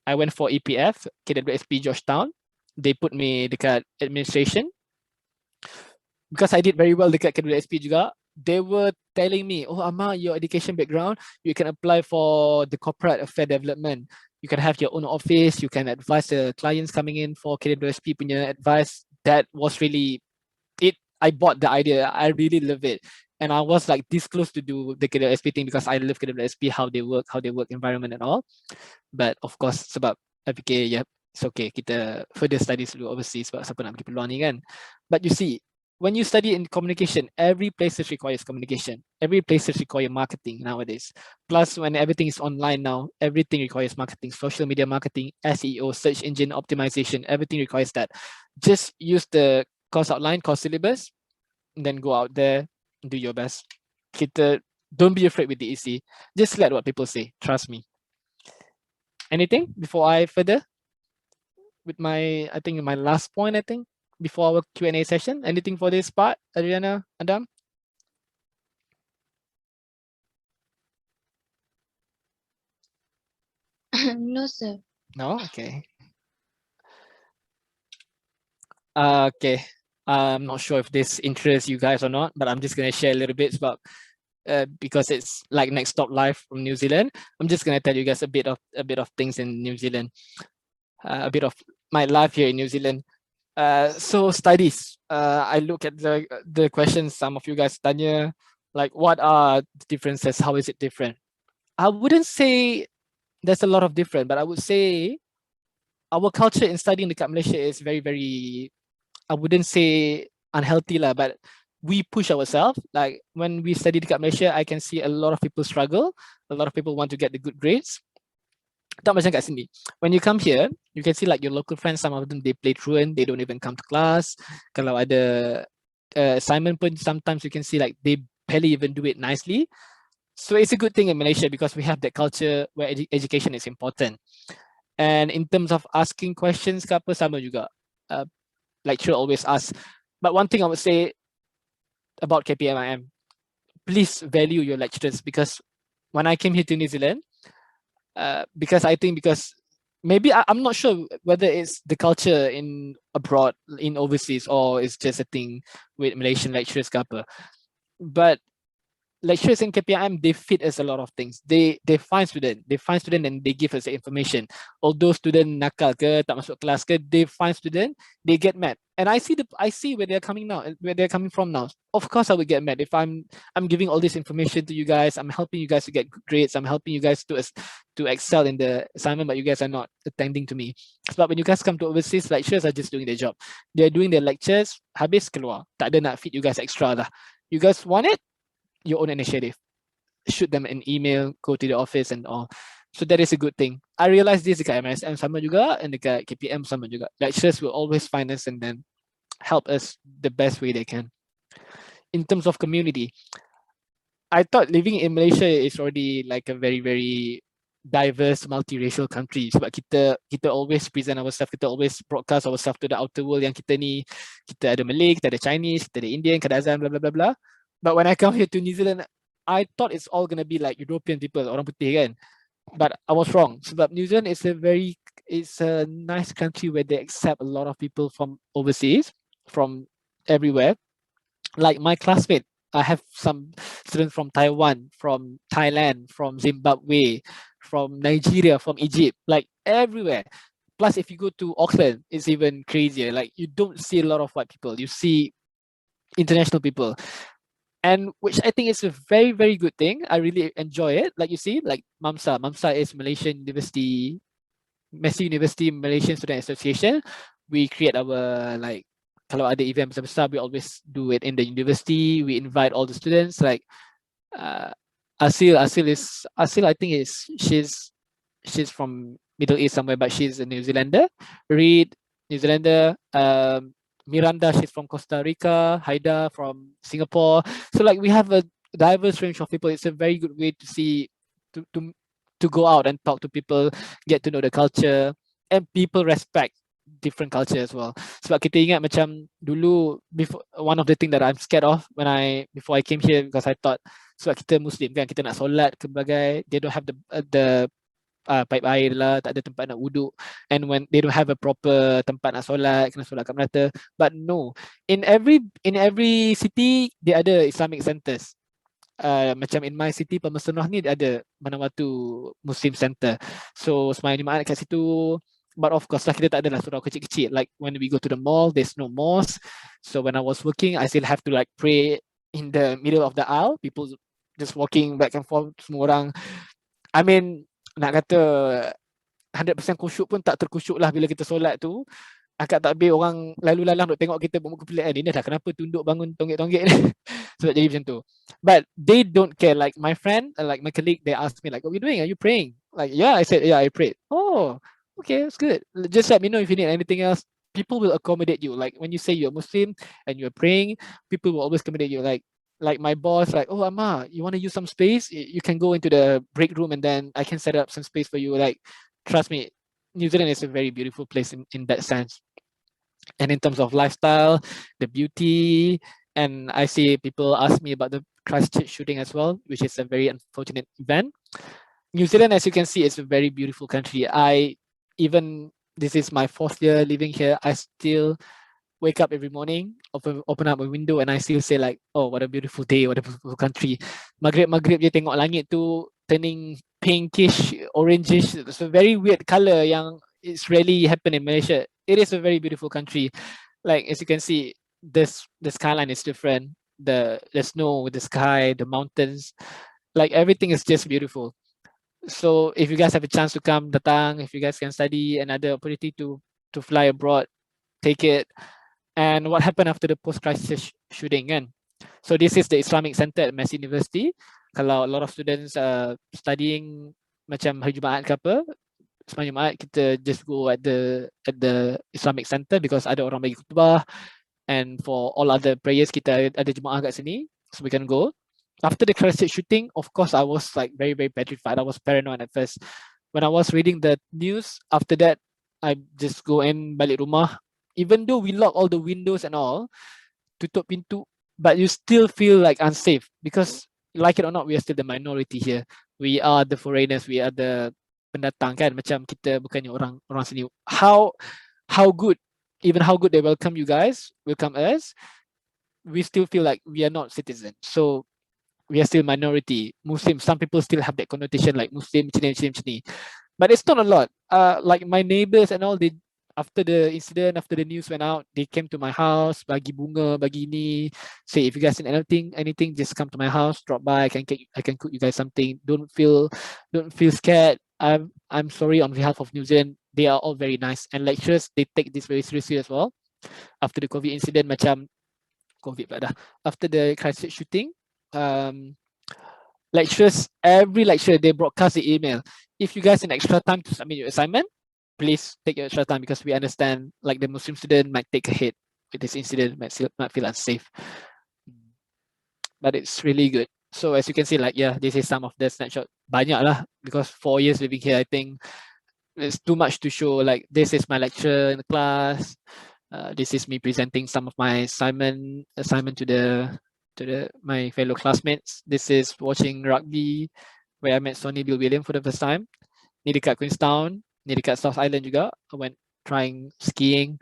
S2: I went for EPF, KWSP Georgetown. They put me dekat administration. Because I did very well dekat KWSP juga, they were telling me, oh Amma, your education background, you can apply for the corporate affair development. You can have your own office, you can advise the clients coming in for KWSP punya advice. That was really it. I bought the idea. I really love it. And I was like this close to do the KWSP thing because I love KWSP, how they work environment and all. But of course, sebab I fikir, yeah, it's okay, kita further studies dulu overseas sebab siapa nak pergi peluang ni kan. But you see, when you study in communication, every place requires communication. Every place requires marketing nowadays. Plus, when everything is online now, everything requires marketing, social media marketing, SEO, search engine optimization, everything requires that. Just use the course outline, course syllabus, and then go out there, do your best. Don't be afraid with DEC. Just let what people say, trust me. Anything before I further? With my, I think my last point, before our Q&A session. Anything for this part, Adriana, Adam?
S3: No, sir.
S2: No? Okay. Okay. I'm not sure if this interests you guys or not, but I'm just going to share a little bit about because it's like Next Stop Live from New Zealand. I'm just going to tell you guys a bit of things in New Zealand, a bit of my life here in New Zealand. So studies. I look at the questions some of you guys tanya, like what are the differences? How is it different? I wouldn't say there's a lot of different, but I would say our culture in studying dekat Malaysia is very, very, I wouldn't say unhealthy lah, but we push ourselves. Like when we study dekat Malaysia, I can see a lot of people struggle. A lot of people want to get the good grades. Tak macam kat sini. When you come here, you can see like your local friends, some of them, they play truant, they don't even come to class. Kalau ada assignment pun, sometimes you can see like they barely even do it nicely. So it's a good thing in Malaysia because we have that culture where education is important. And in terms of asking questions, ke apa, sama juga. Lecturer always ask. But one thing I would say about KPMIM, please value your lecturers, because when I came here to New Zealand, because maybe I'm not sure whether it's the culture in abroad, in overseas, or it's just a thing with Malaysian lecturers ke apa. But lecturers in KPIM, they feed us a lot of things. They find student and they give us the information. Although student nakal ke, tak masuk kelas ke, they find student, they get mad. And I see where they're coming now, where they're coming from now. Of course I would get mad if I'm giving all this information to you guys, I'm helping you guys to get good grades, I'm helping you guys to excel in the assignment, but you guys are not attending to me. But when you guys come to overseas, lecturers are just doing their job. They're doing their lectures, habis keluar. Tak ada nak feed you guys extra lah. You guys want it? Your own initiative. Shoot them an email, go to the office and all. So that is a good thing. I realize this dekat MSM sama juga and dekat KPM sama juga. Lecturers will always find us and then help us the best way they can. In terms of community, I thought living in Malaysia is already like a very, very diverse, multiracial country. Sebab kita always present ourselves, kita always broadcast ourselves to the outer world yang kita ni, kita ada Malay, kita ada Chinese, kita ada Indian, Kadazan, blah, blah, blah, blah. But when I come here to New Zealand, I thought it's all going to be like European people, orang putih kan. But I was wrong. Sebab New Zealand is a nice country where they accept a lot of people from overseas, from everywhere. Like my classmate, I have some students from Taiwan, from Thailand, from Zimbabwe, from Nigeria, from Egypt, like everywhere. Plus, if you go to Auckland, it's even crazier. Like you don't see a lot of white people. You see international people. And which I think is a very, very good thing. I really enjoy it. Like you see, like MAMSA. MAMSA is Malaysian University, Messi University Malaysian Student Association. We create our like, kalau ada event besar-besar, we always do it in the university. We invite all the students. Like Asil, I think she's from Middle East somewhere, but she's a New Zealander. Reed, New Zealander. Miranda, she's from Costa Rica. Haida from Singapore. So like we have a diverse range of people. It's a very good way to see, to go out and talk to people, get to know the culture, and people respect different culture as well. Sebab kita ingat macam dulu, before, one of the thing that I'm scared of before I came here, because I thought sebab kita Muslim kan, kita nak solat ke bagai, they don't have the pipe air lah, tak ada tempat nak wuduk, and when they don't have a proper tempat nak solat, kena solat kat Melaka. But no, in every city dia ada Islamic centers. Macam in my city Pemesenah ni dia ada Manawatu Muslim Center, so sembahyang Jumaat kat situ. But of course lah, kita tak adalah surau kecil-kecil. Like when we go to the mall, there's no mosque. So when I was working, I still have to like pray in the middle of the aisle, people just walking back and forth, semua orang. I mean, nak kata 100% khusyuk pun tak terkhusyuk lah bila kita solat tu. Akak tak habis orang lalu lalang duk tengok kita bermuka pelik, Dina dah kenapa tunduk bangun tonggek-tonggek ni. Sebab jadi macam tu. But they don't care. Like my friend, like my colleague, they asked me like, what are you doing? Are you praying? Like, yeah, I said, yeah, I prayed. Oh, okay, that's good. Just let me know if you need anything else. People will accommodate you. Like when you say you're Muslim and you're praying, people will always accommodate you. Like my boss, like, oh, Amma, you want to use some space? You can go into the break room and then I can set up some space for you. Like, trust me, New Zealand is a very beautiful place in that sense. And in terms of lifestyle, the beauty, and I see people ask me about the Christchurch shooting as well, which is a very unfortunate event. New Zealand, as you can see, is a very beautiful country. This is my 4th year living here, I still wake up every morning, open up a window and I still say like, oh, what a beautiful day, what a beautiful country. Maghrib je tengok langit tu turning pinkish, orangish. It's a very weird color yang it's rarely happen in Malaysia. It is a very beautiful country. Like as you can see, the skyline is different. The snow, the sky, the mountains, like everything is just beautiful. So if you guys have a chance to come datang, if you guys can study another opportunity to fly abroad, take it. And what happened after the post-crisis shooting kan? So this is the Islamic Center at Mass University. Kalau a lot of students studying macam hari Jumaat ke apa, semalam Jumaat kita just go at the Islamic Center because ada orang bagi khutbah, and for all other prayers kita ada jemaah kat sini, so we can go. After the Christchurch shooting, of course I was like very petrified. I was paranoid at first. When I was reading the news, after that I just go in balik rumah. Even though we lock all the windows and all, tutup pintu, but you still feel like unsafe because, like it or not, we are still the minority here. We are the foreigners, we are the pendatang kan, macam kita bukannya orang sini. How good, even how good they welcome you guys, welcome us, we still feel like we are not citizens. So we are still minority. Muslim, some people still have that connotation like Muslim, macam ni. But it's not a lot. Like my neighbors and all, they after the incident, after the news went out, they came to my house, bagi bunga, bagi ni, say if you guys need anything, just come to my house, drop by, I can cook you guys something. Don't feel scared. I'm sorry on behalf of New Zealand. They are all very nice, and lecturers, they take this very seriously as well. After the COVID incident, macam COVID pula dah. After the Christchurch shooting, lecturers, every lecturer, they broadcast the email. If you guys need extra time to submit your assignment, please take your extra time because we understand like the Muslim student might take a hit with this incident, might feel unsafe. But it's really good. So as you can see, like, yeah, this is some of the snapshot. Banyak lah, because 4 years living here, I think it's too much to show. Like, this is my lecture in the class. This is me presenting some of my assignment to my fellow classmates. This is watching rugby, where I met Sonny Bill William for the first time. Ni dekat Queenstown, ni dekat South Island juga. I went trying skiing,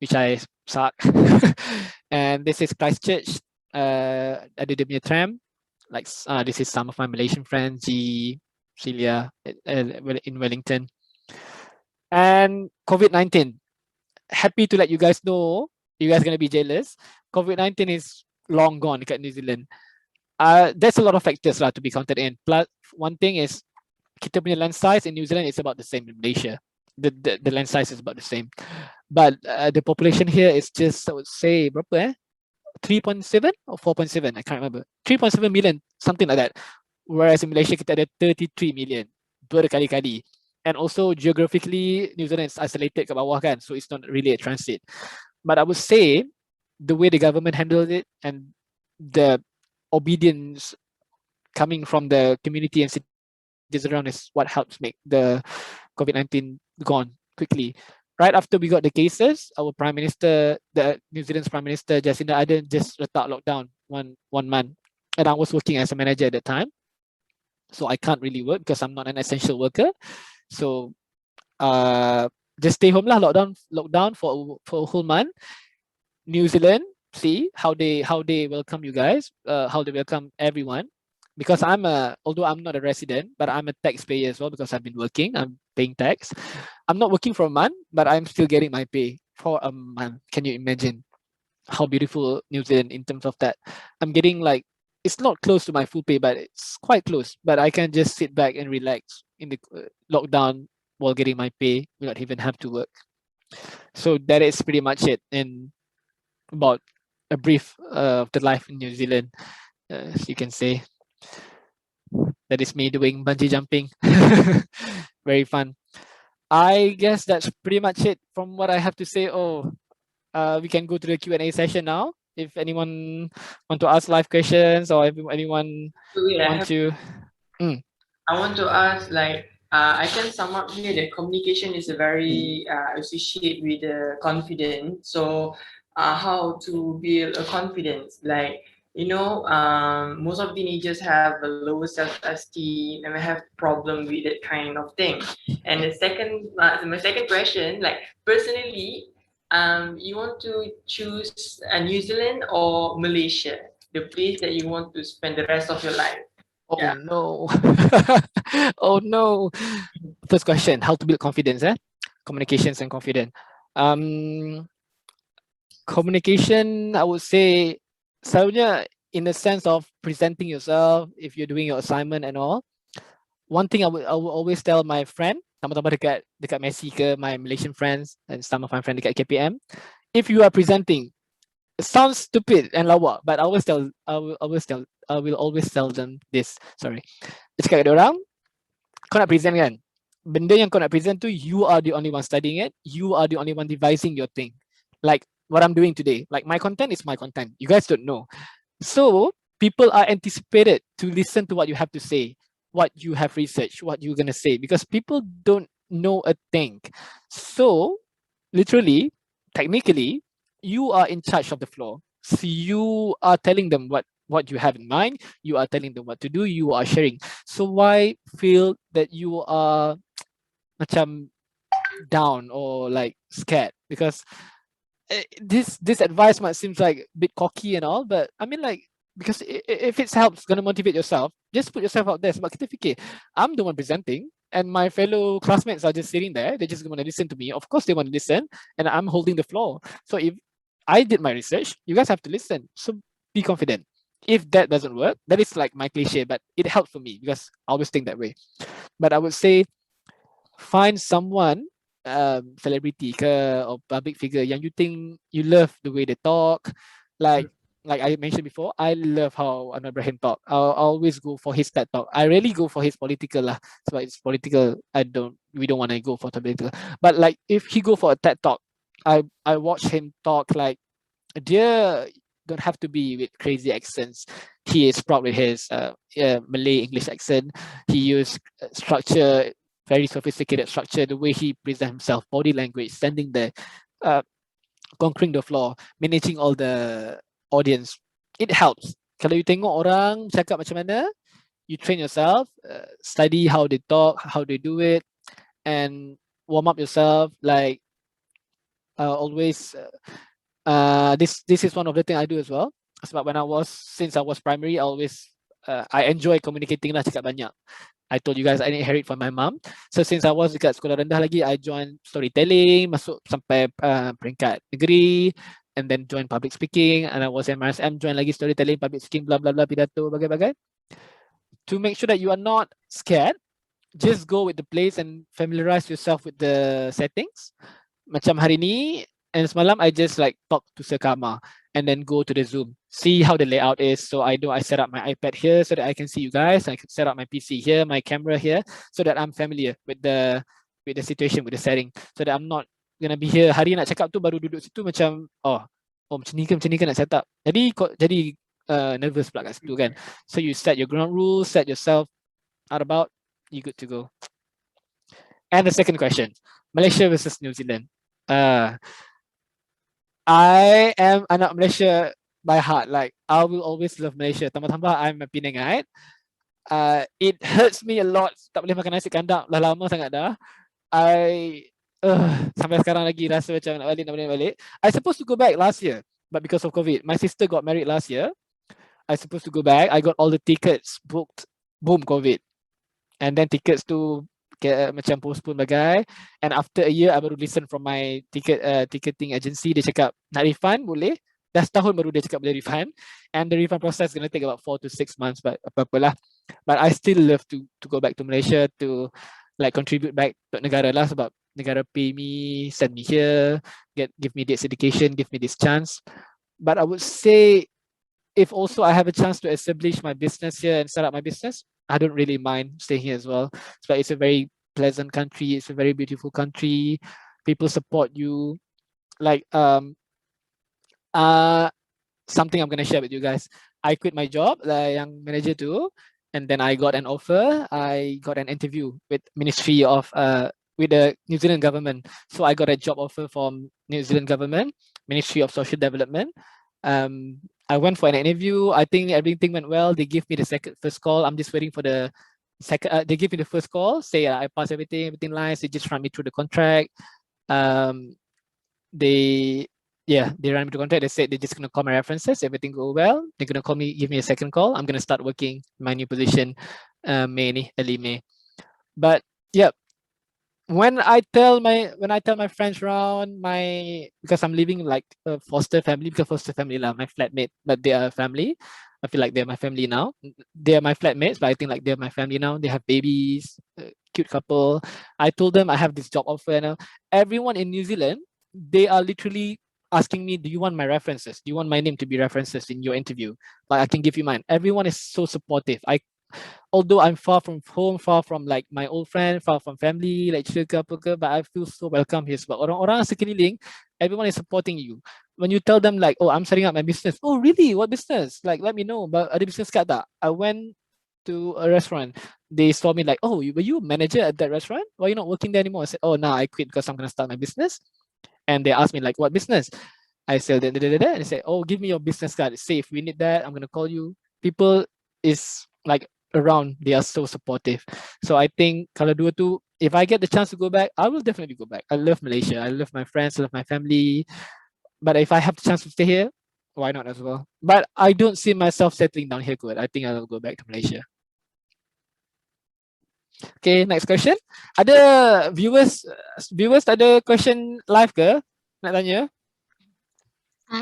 S2: which I suck. And this is Christchurch. Ada dia punya tram. Like, this is some of my Malaysian friends, G, Celia, in Wellington. And COVID-19. Happy to let you guys know, you guys gonna be jealous. COVID-19 is long gone dekat New Zealand. There's a lot of factors lah to be counted in. Plus, one thing is, kita punya land size in New Zealand is about the same in Malaysia. The land size is about the same. But the population here is just, I would say, berapa 3.7 or 4.7, I can't remember. 3.7 million, something like that. Whereas in Malaysia, kita ada 33 million. Berkali-kali. And also geographically, New Zealand is isolated kat bawah kan, so it's not really a transit. But I would say the way the government handled it and the obedience coming from the community and cities around is what helps make the COVID-19 gone quickly. Right after we got the cases, our Prime Minister, the New Zealand's Prime Minister, Jacinda Ardern, just letak lockdown one month. And I was working as a manager at that time. So I can't really work because I'm not an essential worker. So just stay home lah, lockdown for a whole month. New Zealand, see how they welcome you guys, how they welcome everyone. Because although I'm not a resident, but I'm a taxpayer as well because I've been working, I'm paying tax. I'm not working for a month, but I'm still getting my pay for a month. Can you imagine how beautiful New Zealand in terms of that? I'm getting like, it's not close to my full pay, but it's quite close. But I can just sit back and relax in the lockdown while getting my pay, will not even have to work. So that is pretty much it in about a brief of the life in New Zealand, as you can say. That is me doing bungee jumping. Very fun. I guess that's pretty much it from what I have to say. We can go to the Q&A session now. If anyone want to ask live questions, or if anyone
S1: Wait,
S2: want to.
S1: I want to ask, like, I can sum up here that communication is a very associated with confidence. So, how to build a confidence? Like, most of teenagers have a low self-esteem and have problem with that kind of thing. And my second question, like personally, you want to choose New Zealand or Malaysia, the place that you want to spend the rest of your life?
S2: Oh
S1: Yeah.
S2: no. Oh no. First question, how to build confidence, communications and confidence. Communication, I would say, selalunya in the sense of presenting yourself, if you're doing your assignment and all. One thing I would always tell my friend, sama-sama dekat Messi ke, my Malaysian friends and some of my friends dekat KPM, if you are presenting, it sounds stupid and lawak, but I will always tell them this. Sorry. Cakap kat diorang, kau nak present kan? Benda yang kau nak present tu, you are the only one studying it. You are the only one devising your thing. Like what I'm doing today. Like my content is my content. You guys don't know. So people are anticipated to listen to what you have to say, what you have researched, what you're gonna say, because people don't know a thing. So literally, technically, you are in charge of the floor. So you are telling them what you have in mind, you are telling them what to do, you are sharing. So why feel that you are macam down or like scared? Because this advice might seem like a bit cocky and all, but I mean, like, because if it helps gonna motivate yourself, just put yourself out there. Sebab kita fikir, I'm the one presenting and my fellow classmates are just sitting there, they're just gonna listen to me. Of course they want to listen, and I'm holding the floor. So if I did my research, you guys have to listen. So be confident. If that doesn't work, that is like my cliche, but it helps for me because I always think that way. But I would say, find someone, celebrity ke or public figure yang you think you love the way they talk. Like I mentioned before, I love how Anwar Ibrahim talk. I'll always go for his TED talk. I rarely go for his political lah. So it's political. We don't want to go for political. But like if he go for a TED talk, I watch him talk like, dia don't have to be with crazy accents. He is proud with his Malay English accent. He use structure, very sophisticated structure, the way he presents himself, body language, standing there, conquering the floor, managing all the audience. It helps. Kalau you tengok orang cakap macam mana, you train yourself, study how they talk, how they do it, and warm up yourself. Like always, this is one of the things I do as well. Sebab since I was primary, I enjoy communicating lah, cakap banyak. I told you guys I inherit from my mom. So since I was dekat sekolah rendah lagi, I joined storytelling, masuk sampai peringkat negeri, and then join public speaking. And I was MRSM, join lagi storytelling, public speaking, blah blah blah, pidato, bagai-bagai. To make sure that you are not scared, just go with the place and familiarize yourself with the settings. Macam hari ni and semalam, I just like talk to Sekama and then go to the Zoom, see how the layout is. So I set up my iPad here so that I can see you guys. I can set up my PC here, my camera here, so that I'm familiar with the situation, with the setting, so that I'm not gonna be here hari nak cakap tu baru duduk situ macam macam ni ke nak set up. Jadi nervous pula kat situ kan. So you set your ground rules, set yourself out about, you good to go. And the second question, Malaysia versus New Zealand. I am anak Malaysia by heart. Like I will always love Malaysia. Tambah-tambah I'm a Penangite. It hurts me a lot. Tak boleh makan nasi kandar dah lama sangat dah. Sampai sekarang lagi rasa macam nak balik. I supposed to go back last year, but because of COVID, my sister got married last year. I supposed to go back. I got all the tickets booked. Boom, COVID. And then tickets to macam postpone bagai, and after a year I baru listen from my ticketing agency, dia cakap nak refund boleh, dah setahun baru dia cakap boleh refund, and the refund process gonna take about 4 to 6 months, but apa-apalah. But I still love to go back to Malaysia to like contribute back to negara lah, sebab negara pay me, send me here, give me this education, give me this chance. But I would say, if also I have a chance to establish my business here and start up my business, I don't really mind staying here as well. So it's a very pleasant country. It's a very beautiful country. People support you. Like something I'm gonna share with you guys. I quit my job, yang manager too, and then I got an offer. I got an interview with Ministry of with the New Zealand government. So I got a job offer from New Zealand government, Ministry of Social Development. I went for an interview. I think everything went well. They give me the first call. I'm just waiting for the second. They give me the first call. Say I passed everything nice. They just run me through the contract. They ran me through the contract. They said they're just gonna call my references. Everything go well. They're gonna call me, give me a second call. I'm gonna start working my new position, early May. But yeah, when I tell my friends around, because I'm living like a foster family, because foster family lah, my flatmate, but they are family. I feel like they're my family now. They are my flatmates, but I think like they're my family now. They have babies, cute couple. I told them I have this job offer now. Everyone in New Zealand, they are literally asking me, do you want my references? Do you want my name to be references in your interview? Like I can give you mine. Everyone is so supportive. Although I'm far from home, far from like my old friend, far from family, like cerita apa ke, but I feel so welcome here. Sebab orang-orang sekeliling, everyone is supporting you. When you tell them like, oh, I'm setting up my business. Oh, really? What business? Like, let me know. But ada business kat tak? I went to a restaurant. They saw me like, oh, were you a manager at that restaurant? Why are you not working there anymore? I said, oh, no, I quit because I'm going to start my business. And they asked me like, what business? I said, and they said, oh, give me your business card. It's safe. We need that. I'm going to call you. People is like around, they are so supportive. So I think kalau dua tu, if I get the chance to go back, I will definitely go back. I love Malaysia. I love my friends. I love my family. But if I have the chance to stay here, why not as well? But I don't see myself settling down here good. I think I will go back to Malaysia. Okay, next question. Ada viewers ada question live ke? Nak tanya?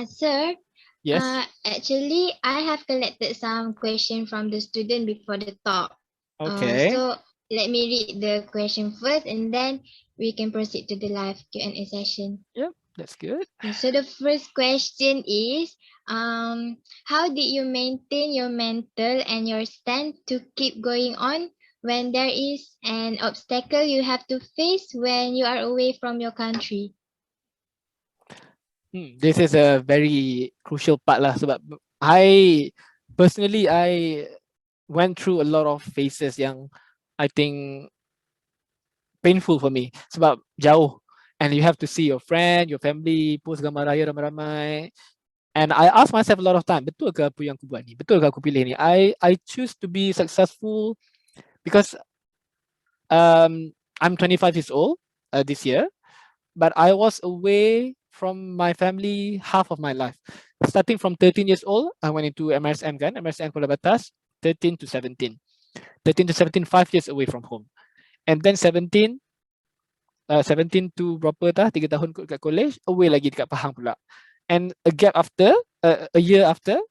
S3: Sir,
S2: Yes.
S3: actually, I have collected some question from the student before the talk.
S2: Okay.
S3: So let me read the question first, and then we can proceed to the live Q&A session.
S2: Yep, that's good.
S3: Okay, so the first question is, how did you maintain your mental and your stand to keep going on when there is an obstacle you have to face when you are away from your country?
S2: This is a very crucial part lah, sebab I personally went through a lot of phases yang I think painful for me sebab jauh, and you have to see your friend, your family, post gambar raya ramai-ramai, and I ask myself a lot of time, betul ke apa yang aku buat ni? Betul ke aku pilih ni? I choose to be successful because I'm 25 years old this year, but I was away from my family half of my life. Starting from 13 years old, I went into MRSM kan, MRSM Kuala Batas, 13 to 17. 13 to 17, 5 years away from home. And then 17 to berapa dah, 3 tahun kat college, away lagi dekat Pahang pula. And a gap after, a year after,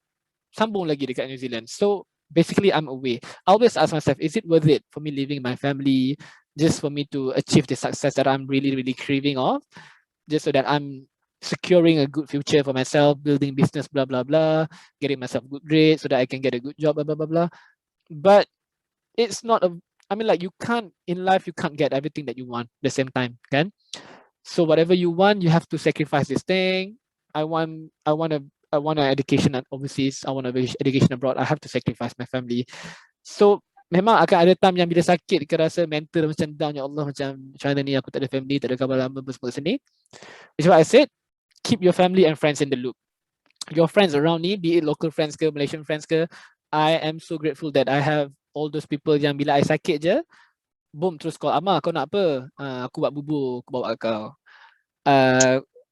S2: sambung lagi dekat New Zealand. So basically I'm away. I always ask myself, is it worth it for me leaving my family just for me to achieve the success that I'm really, really craving of? Just so that I'm securing a good future for myself, building business, blah, blah, blah, getting myself good grades so that I can get a good job, blah, blah, blah, blah. But it's not I mean, like, in life, you can't get everything that you want at the same time, kan? So whatever you want, you have to sacrifice this thing. I want an education overseas. I want an education abroad. I have to sacrifice my family. So memang akan ada time yang bila sakit, kita rasa mental macam down, ya Allah, macam mana ni, aku tak ada family, tak ada kabar lama, semua sini. Which is what I said, keep your family and friends in the loop. Your friends around me, be it local friends ke, Malaysian friends ke, I am so grateful that I have all those people yang bila I sakit je, boom, terus call, Amar, kau nak apa? Aku buat bubur, aku bawa kau.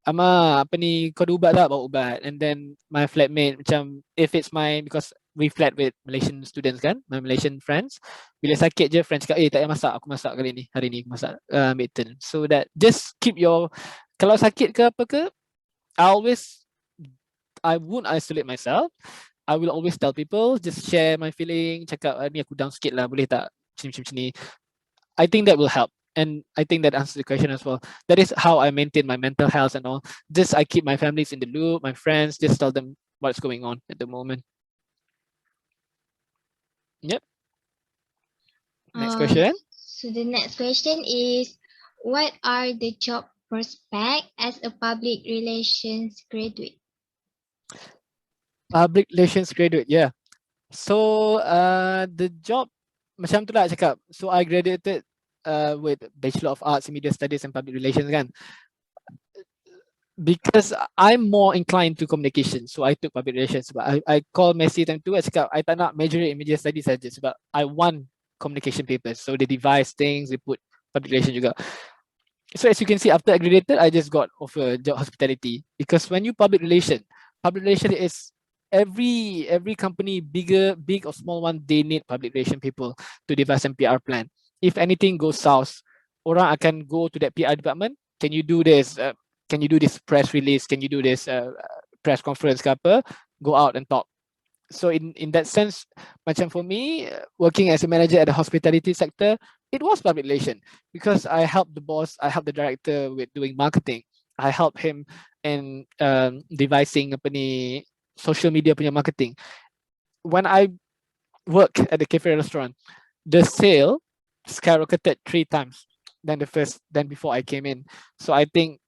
S2: Amar, apa ni, kau ada ubat tak? Bawa ubat. And then my flatmate, macam, if it's because we flat with Malaysian students kan, my Malaysian friends, bila sakit je, friends cakap, tak payah masak, aku masak kali ni, hari ni aku masak, ambil turn. So that, just keep kalau sakit ke apa ke, I won't isolate myself. I will always tell people, just share my feeling, cakap, ni aku down sikit lah, boleh tak? Macam ni. I think that will help. And I think that answers the question as well. That is how I maintain my mental health and all. Just I keep my families in the loop, my friends, just tell them what's going on at the moment. Yep. Next
S3: Uh,
S2: question.
S3: so the next question is, what are the job prospects as a public relations graduate?
S2: Public relations graduate, yeah. So the job macam tu lah cakap. So I graduated with Bachelor of Arts in Media Studies and Public Relations kan. Because I'm more inclined to communication, so I took public relations. But I call Messi time tu, I cakap I tak nak major in media studies saja sebab I want communication papers. So they devise things, they put public relations juga. So as you can see, after I graduated, I just got offer job hospitality, because when you public relation is every company, big or small one, they need public relation people to devise an PR plan. If anything goes south, orang akan go to that PR department. Can you do this? Can you do this press release? Can you do this press conference ke apa? Go out and talk. So in that sense, macam for me, working as a manager at the hospitality sector, it was public relation, because I helped the boss, I helped the director with doing marketing. I helped him in devising apa ni, social media punya marketing. When I work at the cafe restaurant, the sale skyrocketed 3 times than before I came in. So I think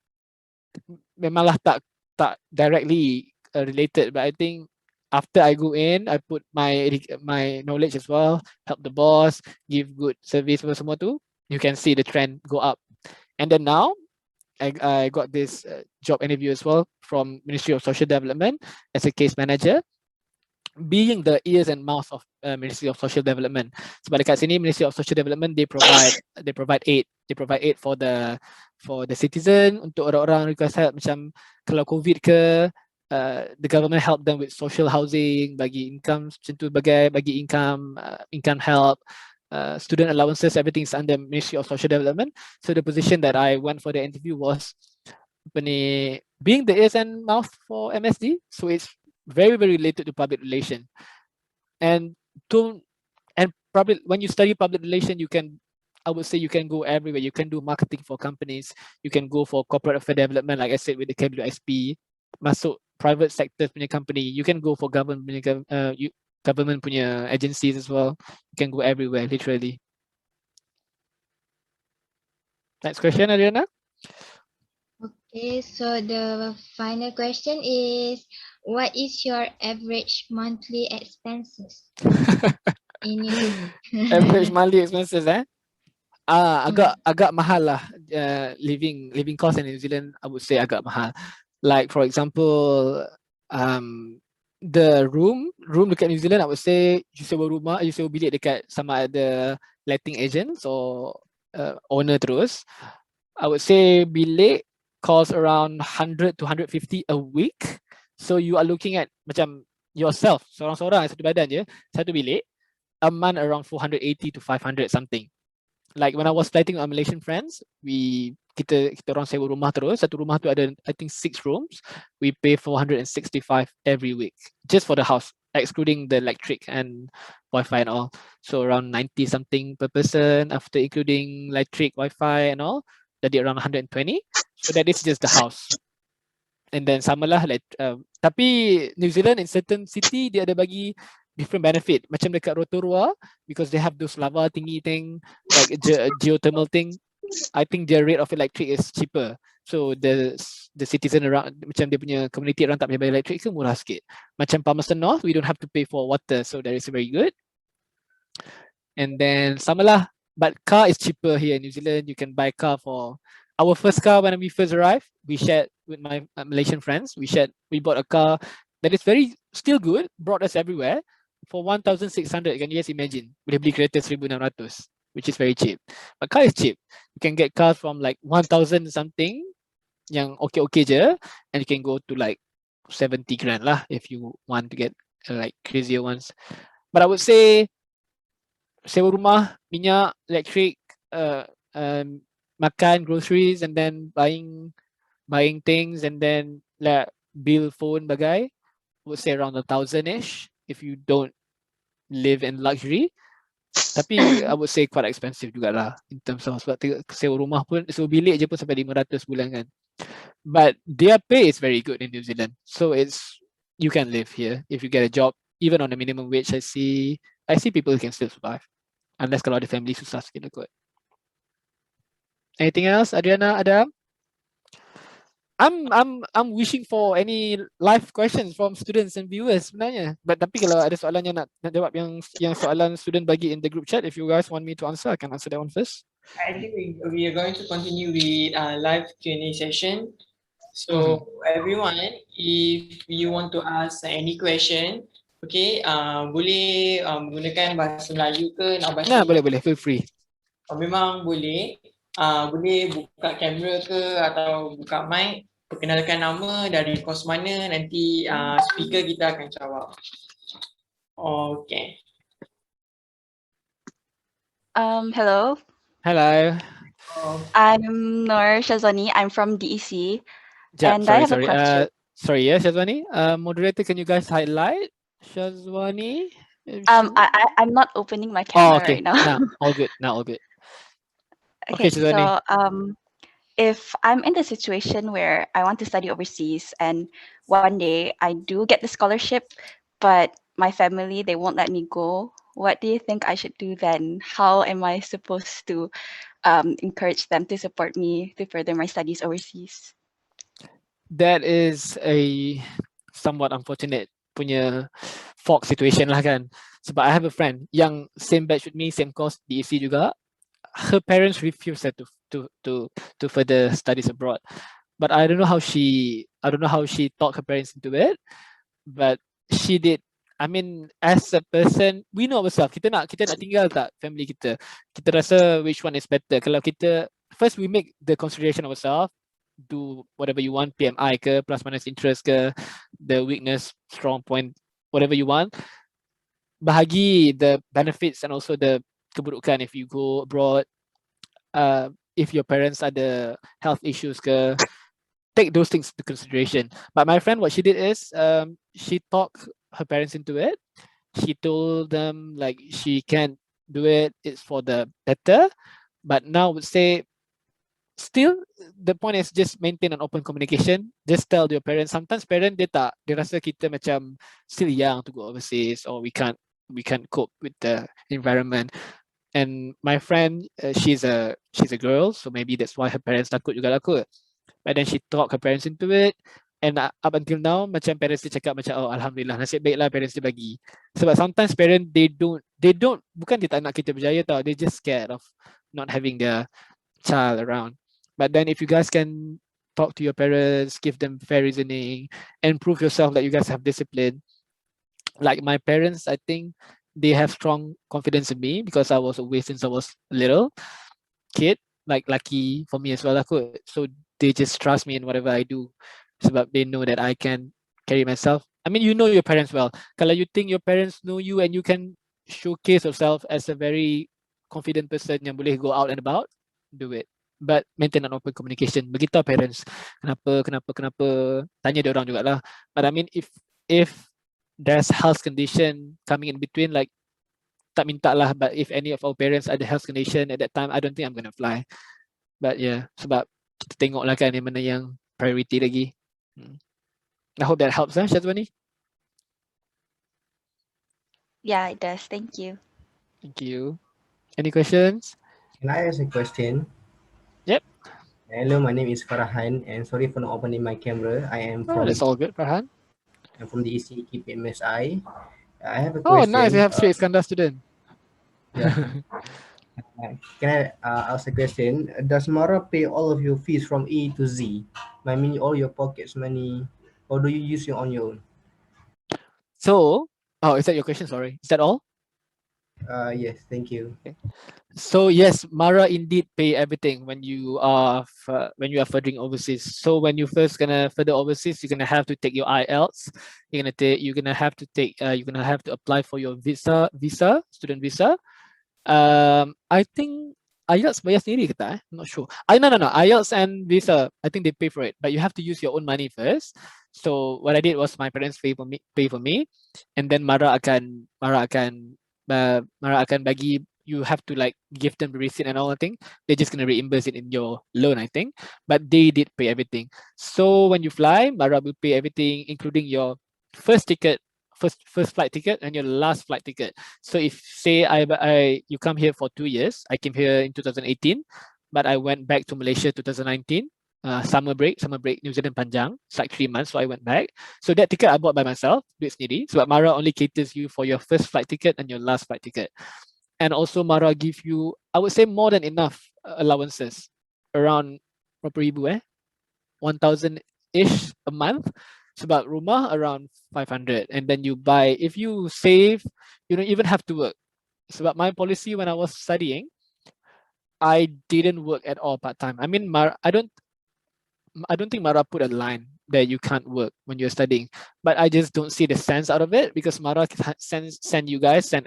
S2: memanglah tak directly related, but I think after I go in, I put my knowledge as well, help the boss, give good service semua tu, you can see the trend go up. And then now I got this job interview as well from Ministry of Social Development as a case manager, being the ears and mouth of Ministry of Social Development. Sebab dekat sini Ministry of Social Development, they provide aid for the citizen, untuk orang-orang request help, macam kalau COVID ke, the government help them with social housing, bagi income macam tu, bagi income help, student allowances, everything is under Ministry of Social Development. So the position that I went for the interview was being the ears and mouth for MSD. So it's very related to public relation. And probably when you study public relation, I would say you can go everywhere. You can do marketing for companies, you can go for corporate affair development, like I said, with the KWSP, masuk private sector punya company, you can go for government punya agencies as well. You can go everywhere, literally. Next question, Adriana.
S3: Okay, so the final question is, what is your average monthly expenses in New Zealand?
S2: Average monthly expenses, agak mahal lah. Living cost in New Zealand, I would say agak mahal. Like for example, the room dekat New Zealand, I would say you sewa bilik dekat sama ada letting agents or owner terus, I would say bilik cost around 100 to 150 a week. So you are looking at macam yourself, seorang-seorang satu badan je, satu bilik, a month around 480 to 500 something. Like when I was flighting with our Malaysian friends, kita orang sewa rumah terus. Satu rumah tu ada I think 6 rooms. We pay 465 every week just for the house, excluding the electric and Wi-Fi and all. So around 90 something per person after including electric, Wi-Fi and all. Jadi around 120. So that is just the house. And then samalah like, tapi New Zealand in certain city dia ada bagi different benefit, macam dekat Rotorua, because they have those lava tinggi thing, like geothermal thing. I think their rate of electric is cheaper. So the citizen around, macam dia punya community orang tak payah bayar electric ke, murah sikit. Macam Palmerston North, we don't have to pay for water, so that is very good. And then samalah, but car is cheaper here in New Zealand. You can buy car for our first car when we first arrived. We shared with my Malaysian friends. We bought a car that is still good, brought us everywhere for 1,600. Can you guys imagine? Boleh beli kereta 1,600, which is very cheap. But car is cheap. You can get cars from like 1,000 something, yang okay je, and you can go to like 70 grand lah if you want to get like crazier ones. But I would say sewa rumah, minyak, electric, makan, groceries, and then buying things, and then like bill, phone, bagai, I would say around 1,000-ish if you don't live in luxury. Tapi I would say quite expensive jugalah in terms of sebab sewa rumah pun, sewa bilik je pun sampai 500 bulan kan. But their pay is very good in New Zealand. So you can live here if you get a job even on a minimum wage. I see people who can still survive unless kalau ada family susah sikit kot. Anything else, Adriana, Adam? I'm wishing for any live questions from students and viewers sebenarnya. But tapi kalau ada soalan yang nak jawab yang soalan student bagi in the group chat, if you guys want me to answer, I can answer that one first.
S1: I think we are going to continue with live Q&A session. So everyone, if you want to ask any question, okay, boleh menggunakan bahasa Melayu ke nak bahasa
S2: boleh, feel free.
S1: Memang boleh. Boleh buka kamera ke atau buka mic, perkenalkan nama, dari kos mana, nanti speaker kita akan jawab. Okay.
S4: Hello.
S2: Hello.
S4: I'm Nur Shazwani. I'm from DEC. And I have a question.
S2: Sorry, Shazwani. Moderator, can you guys highlight Shazwani?
S4: I'm not opening my camera right now.
S2: All good. Now all good.
S4: Okay, so if I'm in the situation where I want to study overseas and one day I do get the scholarship, but my family, they won't let me go, what do you think I should do then? How am I supposed to encourage them to support me to further my studies overseas?
S2: That is a somewhat unfortunate punya fork situation lah kan. Sebab I have a friend yang same batch with me, same course, DEC juga. Her parents refused her to further studies abroad, but I don't know how she talked her parents into it, but she did. I mean, as a person, we know ourselves. Kita nak tinggal tak family kita. Kita rasa which one is better. Kalau kita first we make the consideration ourselves, do whatever you want, PMI ke, plus minus interest ke, the weakness, strong point, whatever you want. Bahagi the benefits and also the keburukan if you go abroad, if your parents ada health issues ke, take those things into consideration. But my friend, what she did is she talked her parents into it. She told them like she can't do it, it's for the better. But now I would say still the point is just maintain an open communication. Just tell your parents. Sometimes parents dia rasa kita macam still young to go overseas, or we can't cope with the environment. And my friend, she's a girl, so maybe that's why her parents takut juga lah kot. But then she talked her parents into it, and up until now, macam parents dia cakap macam, oh alhamdulillah, nasib baik lah parents dia bagi. Sebab sometimes parents they don't, bukan dia tak nak kita berjaya tau, they just scared of not having their child around. But then if you guys can talk to your parents, give them fair reasoning, and prove yourself that you guys have discipline. Like my parents, I think they have strong confidence in me because I was away since I was a little kid, like lucky for me as well. So they just trust me in whatever I do. Sebab they know that I can carry myself. I mean, you know your parents well. Kalau you think your parents know you and you can showcase yourself as a very confident person yang boleh go out and about, do it. But maintain an open communication. Beritahu parents kenapa, tanya dia orang jugalah. But I mean, if there's health condition coming in between, like tak minta lah, but if any of our parents ada health condition at that time, I don't think I'm gonna fly. But yeah, sebab kita tengok lah kan yang mana yang priority lagi. I hope that helps, Shazwani.
S4: Yeah, it does. Thank you.
S2: Thank you. Any questions?
S5: Can I ask a question?
S2: Yep.
S5: Hello, my name is Farhan, and sorry for not opening my camera. I am from.
S2: That's all good, Farhan.
S5: I'm from the EC KPMSI. I have a question.
S2: Oh, nice. You have Sri Iskandar student.
S5: Yeah. Can I ask a question? Does Mara pay all of your fees from A to Z? I mean, all your pockets money, or do you use it on your own?
S2: So, is that your question? Sorry. Is that all?
S5: Yes, thank you.
S2: Okay. So yes, Mara indeed pay everything when you are furthering overseas. So when you first gonna further overseas, you're gonna have to take your IELTS. You're gonna have to apply for your student visa. I think IELTS bayar sendiri ke tak? I'm not sure. No. IELTS and visa, I think they pay for it, but you have to use your own money first. So what I did was my parents pay for me, and then Mara akan Mara akan bagi, you have to like give them the receipt and all. I think they're just gonna reimburse it in your loan, I think. But they did pay everything. So when you fly, Mara will pay everything, including your first ticket, first flight ticket, and your last flight ticket. So if say you come here for 2 years, I came here in 2018, but I went back to Malaysia 2019. Summer break New Zealand panjang, it's like 3 months, so I went back. So that ticket I bought by myself, duit sendiri. So Mara only caters you for your first flight ticket and your last flight ticket. And also Mara give you, I would say, more than enough allowances, around berapa ribu 1,000-ish a month. Sebab rumah around 500, and then you buy, if you save, you don't even have to work. Sebab my policy when I was studying, I didn't work at all part-time. I mean, I don't think Mara put a line that you can't work when you're studying, but I just don't see the sense out of it, because Mara send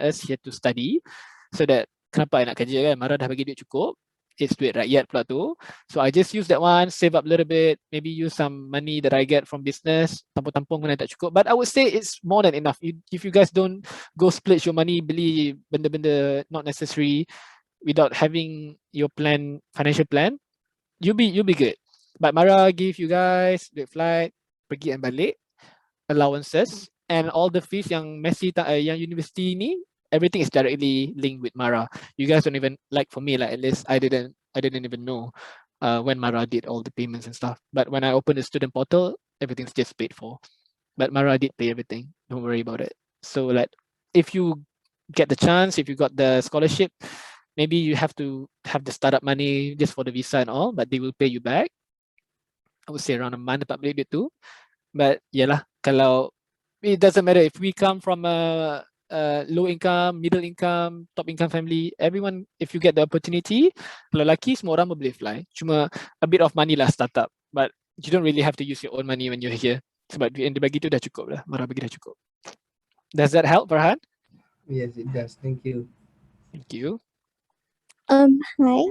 S2: us here to study, so that kenapa nak kerja kan? Mara dah bagi duit cukup, it's duit rakyat pula tu. So I just use that one, save up a little bit, maybe use some money that I get from business, tampung-tampung mana tak cukup. But I would say it's more than enough. If you guys don't go split your money, beli benda-benda not necessary without having your financial plan, you'll be good. But Mara give you guys the flight, pergi and balik, allowances, and all the fees yang yang university ni, everything is directly linked with Mara. You guys don't even, like for me, like at least I didn't even know when Mara did all the payments and stuff. But when I opened the student portal, everything's just paid for. But Mara did pay everything. Don't worry about it. So like, if you get the chance, if you got the scholarship, maybe you have to have the startup money just for the visa and all, but they will pay you back. I would say around a month dapat balik duit tu. But yalah, kalau it doesn't matter if we come from a low income, middle income, top income family, everyone, if you get the opportunity, kalau lelaki semua orang pun boleh fly. Cuma a bit of money lah startup, but you don't really have to use your own money when you're here. Sebab duit yang dia bagi tu dah cukup lah. Mara bagi dah cukup. Does that help, Farhan?
S5: Yes, it does. Thank you.
S2: Thank you.
S6: Hi.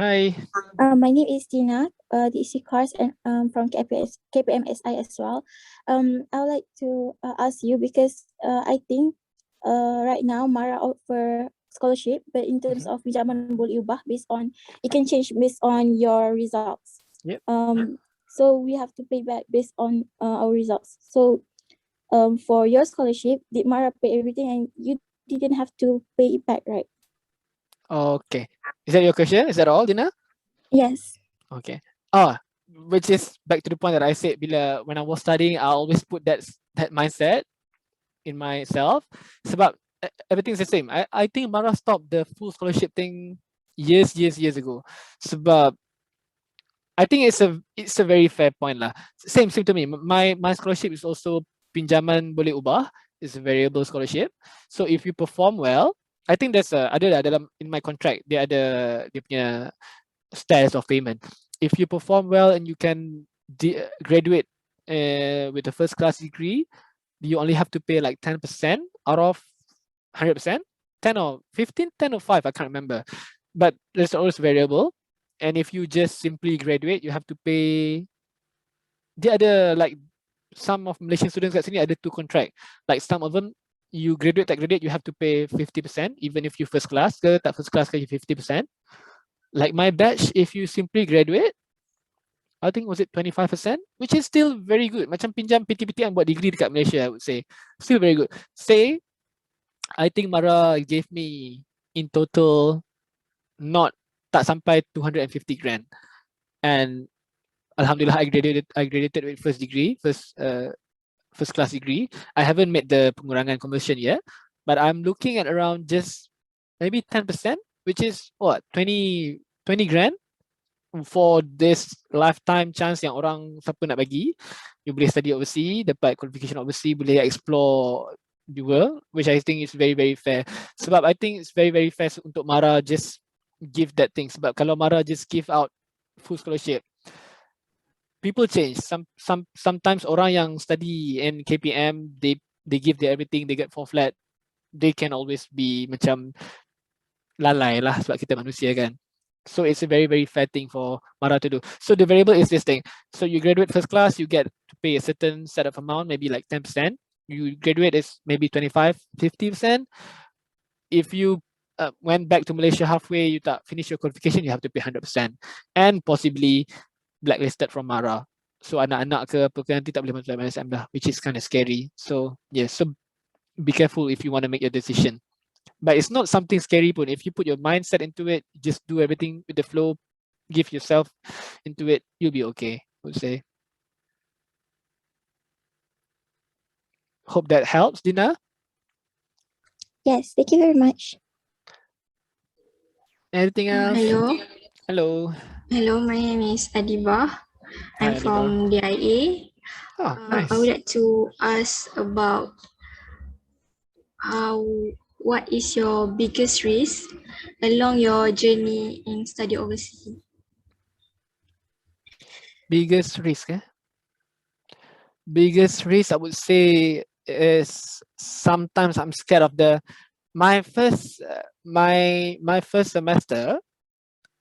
S2: Hi.
S6: My name is Tina, DEC course, and from KPMSI as well. I would like to ask you, because I think right now Mara offer scholarship, but in terms of pinjaman boleh ubah based on, it can change based on your results.
S2: Yep.
S6: So we have to pay back based on our results. So for your scholarship, did Mara pay everything and you didn't have to pay it back, right?
S2: Okay. Is that your question? Is that all, Dina?
S6: Yes.
S2: Okay. Which is back to the point that I said, when I was studying, I always put that mindset in myself. Sebab everything's the same. I think Mara stopped the full scholarship thing years ago. Sebab I think it's a very fair point lah. Same to me. My scholarship is also pinjaman boleh ubah. It's a variable scholarship. So if you perform well, I think there's ada dalam in my contract, dia punya stairs of payment. If you perform well and you can graduate with a first class degree, you only have to pay like 10% out of 100%, 10 or 15, 10 or 5, I can't remember. But there's always variable. And if you just simply graduate, you have to pay. Dia ada like some of Malaysian students kat sini ada 2 contract. Like some of them, you graduate, you have to pay 50%, even if you first class ke, tak first class ke, 50%. Like my batch, if you simply graduate, I think was it 25%, which is still very good. Macam pinjam PT-PTN buat degree dekat Malaysia, I would say. Still very good. Say, I think Mara gave me in total tak sampai 250 grand. And Alhamdulillah, I graduated with first class degree. I haven't made the pengurangan conversion yet, but I'm looking at around just maybe 10%, which is what, 20 grand for this lifetime chance yang orang siapa nak bagi. You boleh study overseas, dapat qualification overseas, boleh explore the world, which I think is very fair. Sebab I think it's very fair untuk Mara just give that thing. Sebab kalau Mara just give out full scholarship, people change. Sometimes orang yang study in KPM, they give their everything, they get 4 flat. They can always be macam lalai lah sebab kita manusia kan. So it's a very fair thing for Mara to do. So the variable is this thing. So you graduate first class, you get to pay a certain set of amount, maybe like 10%. You graduate is maybe 25, 50%. if you went back to Malaysia halfway, you tak finish your qualification, you have to pay 100% and possibly blacklisted from MARA. So anak-anak ke apa ke nanti tak boleh masuk MSM dah, which is kind of scary. So yes, so be careful if you want to make your decision. But it's not something scary pun. If you put your mindset into it, just do everything with the flow, give yourself into it, you'll be okay, I would say. Hope that helps, Dina.
S6: Yes, thank you very much.
S2: Anything else?
S7: Hello.
S2: Hello.
S7: Hello, my name is Adiba.
S2: Hi,
S7: I'm
S2: Adiba.
S7: from DIA.
S2: Oh, nice.
S7: I would like to ask about what is your biggest risk along your journey in study overseas?
S2: Biggest risk, Biggest risk, I would say, is sometimes I'm scared of my first semester.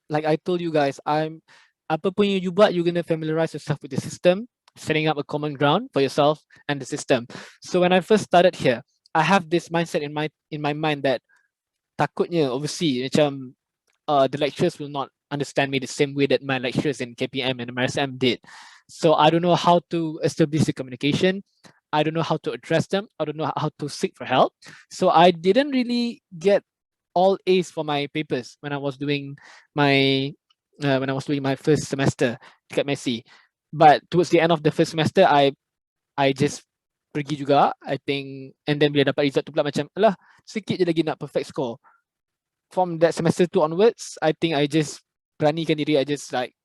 S2: Like I told you guys, apa pun you buat, you're gonna familiarize yourself with the system, setting up a common ground for yourself and the system. So when I first started here, I have this mindset in my mind that takutnya overseas macam the lecturers will not understand me the same way that my lecturers in KPM and MRSM did. So I don't know how to establish the communication. I don't know how to address them. I don't know how to seek for help. So I didn't really get all A's for my papers when I was doing my first semester dekat Messi. But towards the end of the first semester, I just pergi juga, I think, and then bila dapat result tu pula macam, alah, sikit je lagi nak perfect score. From that semester 2 onwards, I think I just beranikan diri, I just like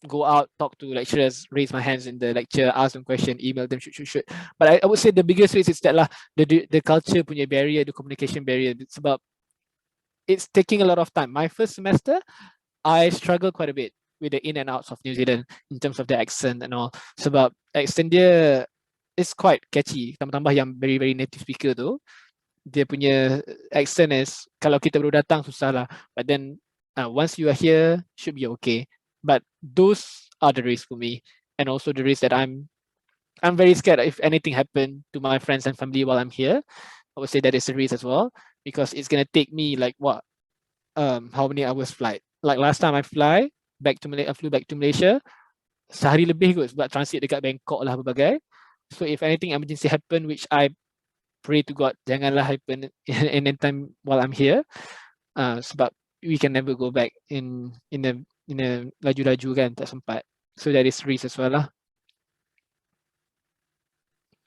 S2: go out, talk to lecturers, raise my hands in the lecture, ask them question, email them, shoot. But I would say the biggest risk is that lah, the culture punya barrier, the communication barrier. Sebab it's taking a lot of time. My first semester, I struggled quite a bit with the in and outs of New Zealand in terms of the accent and all. Sebab accent dia is quite catchy. Tambah-tambah yang very, very native speaker tu, dia punya accent is, kalau kita baru datang susah lah. But then once you are here, should be okay. But those are the risks for me. And also the risk that I'm very scared if anything happened to my friends and family while I'm here. I would say that is a risk as well, because it's gonna take me like what, how many hours flight? Like last time I flew back to Malaysia, sehari lebih kot sebab transit dekat Bangkok lah berbagai. So if anything emergency happen, which I pray to God janganlah happen in any time while I'm here, sebab we can never go back in a laju-laju kan, tak sempat. So that is risk as well lah.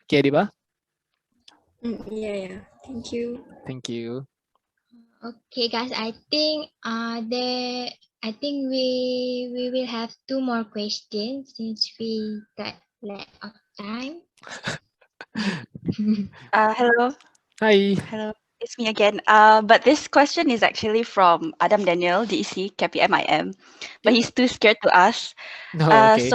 S2: Okay, Adiba?
S7: Yeah. Thank you.
S2: Thank you.
S3: Okay, guys. I think we will have 2 more questions since we got lack of time.
S4: Hello.
S2: Hi.
S4: Hello. It's me again. But this question is actually from Adam Daniel, DEC KPMIM, but he's too scared to ask.
S2: No, okay.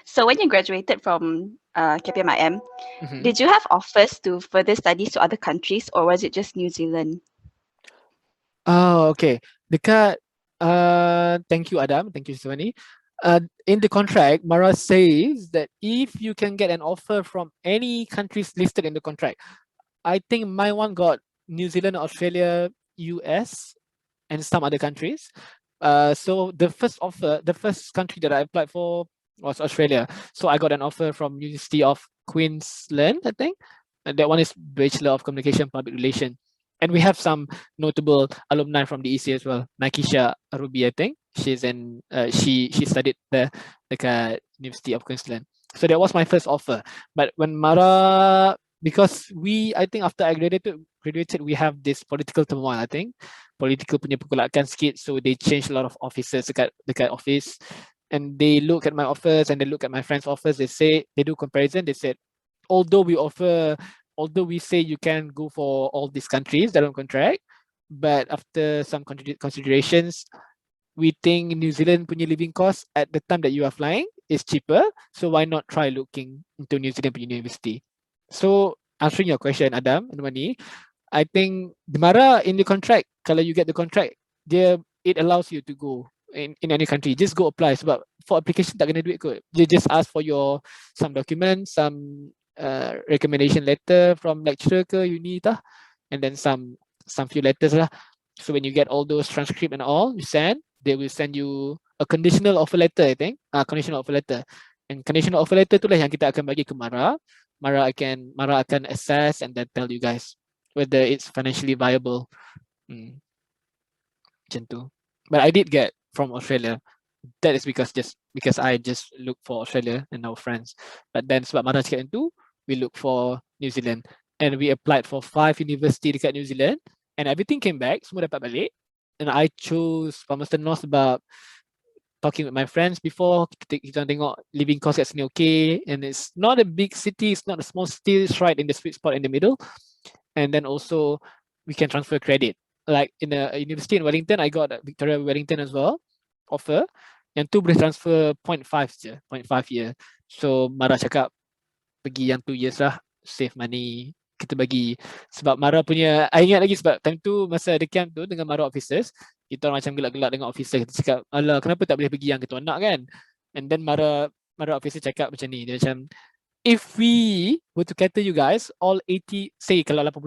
S4: So when you graduated from KPMIM,
S2: Mhm.
S4: did you have offers to further studies to other countries, or was it just New Zealand?
S2: Oh, okay. Dekat, thank you, Adam. Thank you, Sivani. In the contract, Mara says that if you can get an offer from any countries listed in the contract, I think my one got New Zealand, Australia, US, and some other countries. So the first country that I applied for was Australia. So I got an offer from University of Queensland, I think. And that one is Bachelor of Communication Public Relations. And we have some notable alumni from the EC as well. Nakisha Ruby, I think. She's in she studied the University of Queensland. So that was my first offer. But when Mara, because I think after I graduated, we have this political turmoil, I think. Political punya pergolakan sikit, so they changed a lot of officers dekat office. And they look at my offers and they look at my friends' offers, they do comparison, they said, although we say you can go for all these countries that are on contract, but after some considerations, we think New Zealand punya living cost at the time that you are flying is cheaper, so why not try looking into New Zealand punya university? So answering your question, Adam and Wani, I think the Mara in the contract, kalau you get the contract, it allows you to go in any country. Just go apply. Sebab for application tak kena duit kot. You just ask for some documents, some recommendation letter from lecturer ke uni tah, and then some some few letters lah. So when you get all those transcript and all, you send, they will send you a conditional offer letter, I think. Conditional offer letter. And conditional offer letter itulah yang kita akan bagi ke Mara. Mara akan assess and then tell you guys whether it's financially viable. Macam tu. But I did get from Australia. That is because I just look for Australia and our friends. But then sebab Mara cakap itu, we look for New Zealand. And we applied for 5 university dekat New Zealand. And everything came back, semua dapat balik. And I chose Palmerston North sebab talking with my friends before, kita tengok living cost kat sini okay. And it's not a big city, it's not a small city, it's right in the sweet spot in the middle. And then also, we can transfer credit. Like in a university in Wellington, I got Victoria Wellington as well, offer. Yang tu boleh transfer 0.5 je, 0.5 year. So Mara cakap pergi yang 2 years lah, save money. Kita bagi sebab Mara punya, I ingat lagi sebab time tu masa ada camp tu dengan Mara officers, kita orang macam gelak-gelak dengan officer, kita cakap, alah kenapa tak boleh pergi yang ketua anak kan? And then Mara officer cakap macam ni, dia macam, if we were to cater you guys, all 80, say kalau 80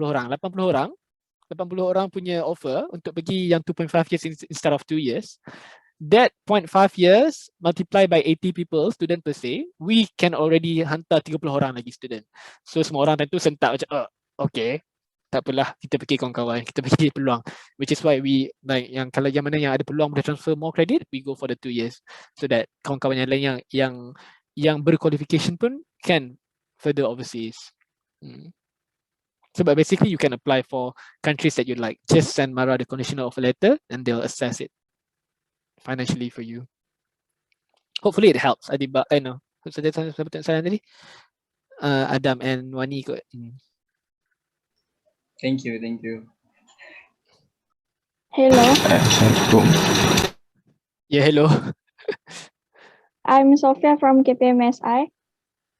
S2: orang punya offer untuk pergi yang 2.5 years instead of 2 years, that 0.5 years multiply by 80 people, student per se, we can already hantar 30 orang lagi student. So semua orang tentu sentak macam, okay, tak apalah, kita fikir kawan-kawan, kita fikir peluang. Which is why we, like, yang kalau yang mana yang ada peluang boleh transfer more credit, we go for the 2 years. So that kawan-kawan yang lain yang berqualification pun can further overseas. So but basically you can apply for countries that you like. Just send Mara the conditional offer letter and they'll assess it financially for you. Hopefully it helps. I know. So that's saya tadi. Adam and Wani kot.
S8: Thank you.
S9: Hello,
S2: Yeah, hello.
S9: I'm Sophia from KPMSI.
S2: Hi,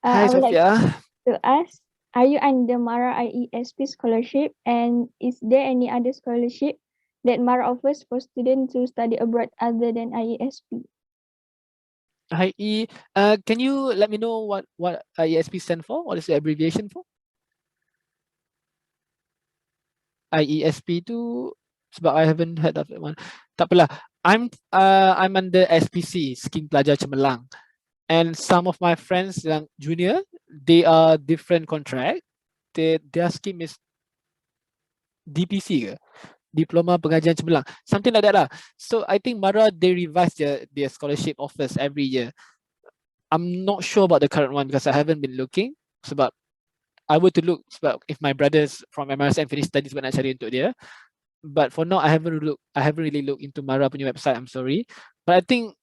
S9: I would like
S2: Sophia.
S9: to ask, are you under Mara IESP scholarship? And is there any other scholarship that Mara offers for students to study abroad other than IESP?
S2: IE, can you let me know what IESP stand for? What is the abbreviation for? IESP tu sebab I haven't heard of that one. Tak apalah. I'm under SPC, Scheme Pelajar Cemerlang. And some of my friends yang junior, they are different contract. Their scheme is DPC ke? Diploma Pengajian Cemerlang. Something like that lah. So I think Mara, they revise their scholarship offers every year. I'm not sure about the current one because I haven't been looking. Sebab I were to look sebab if my brothers from MRSM finish studies buat nak cari untuk dia. But for now, I haven't really looked into Mara punya website. I'm sorry. But I think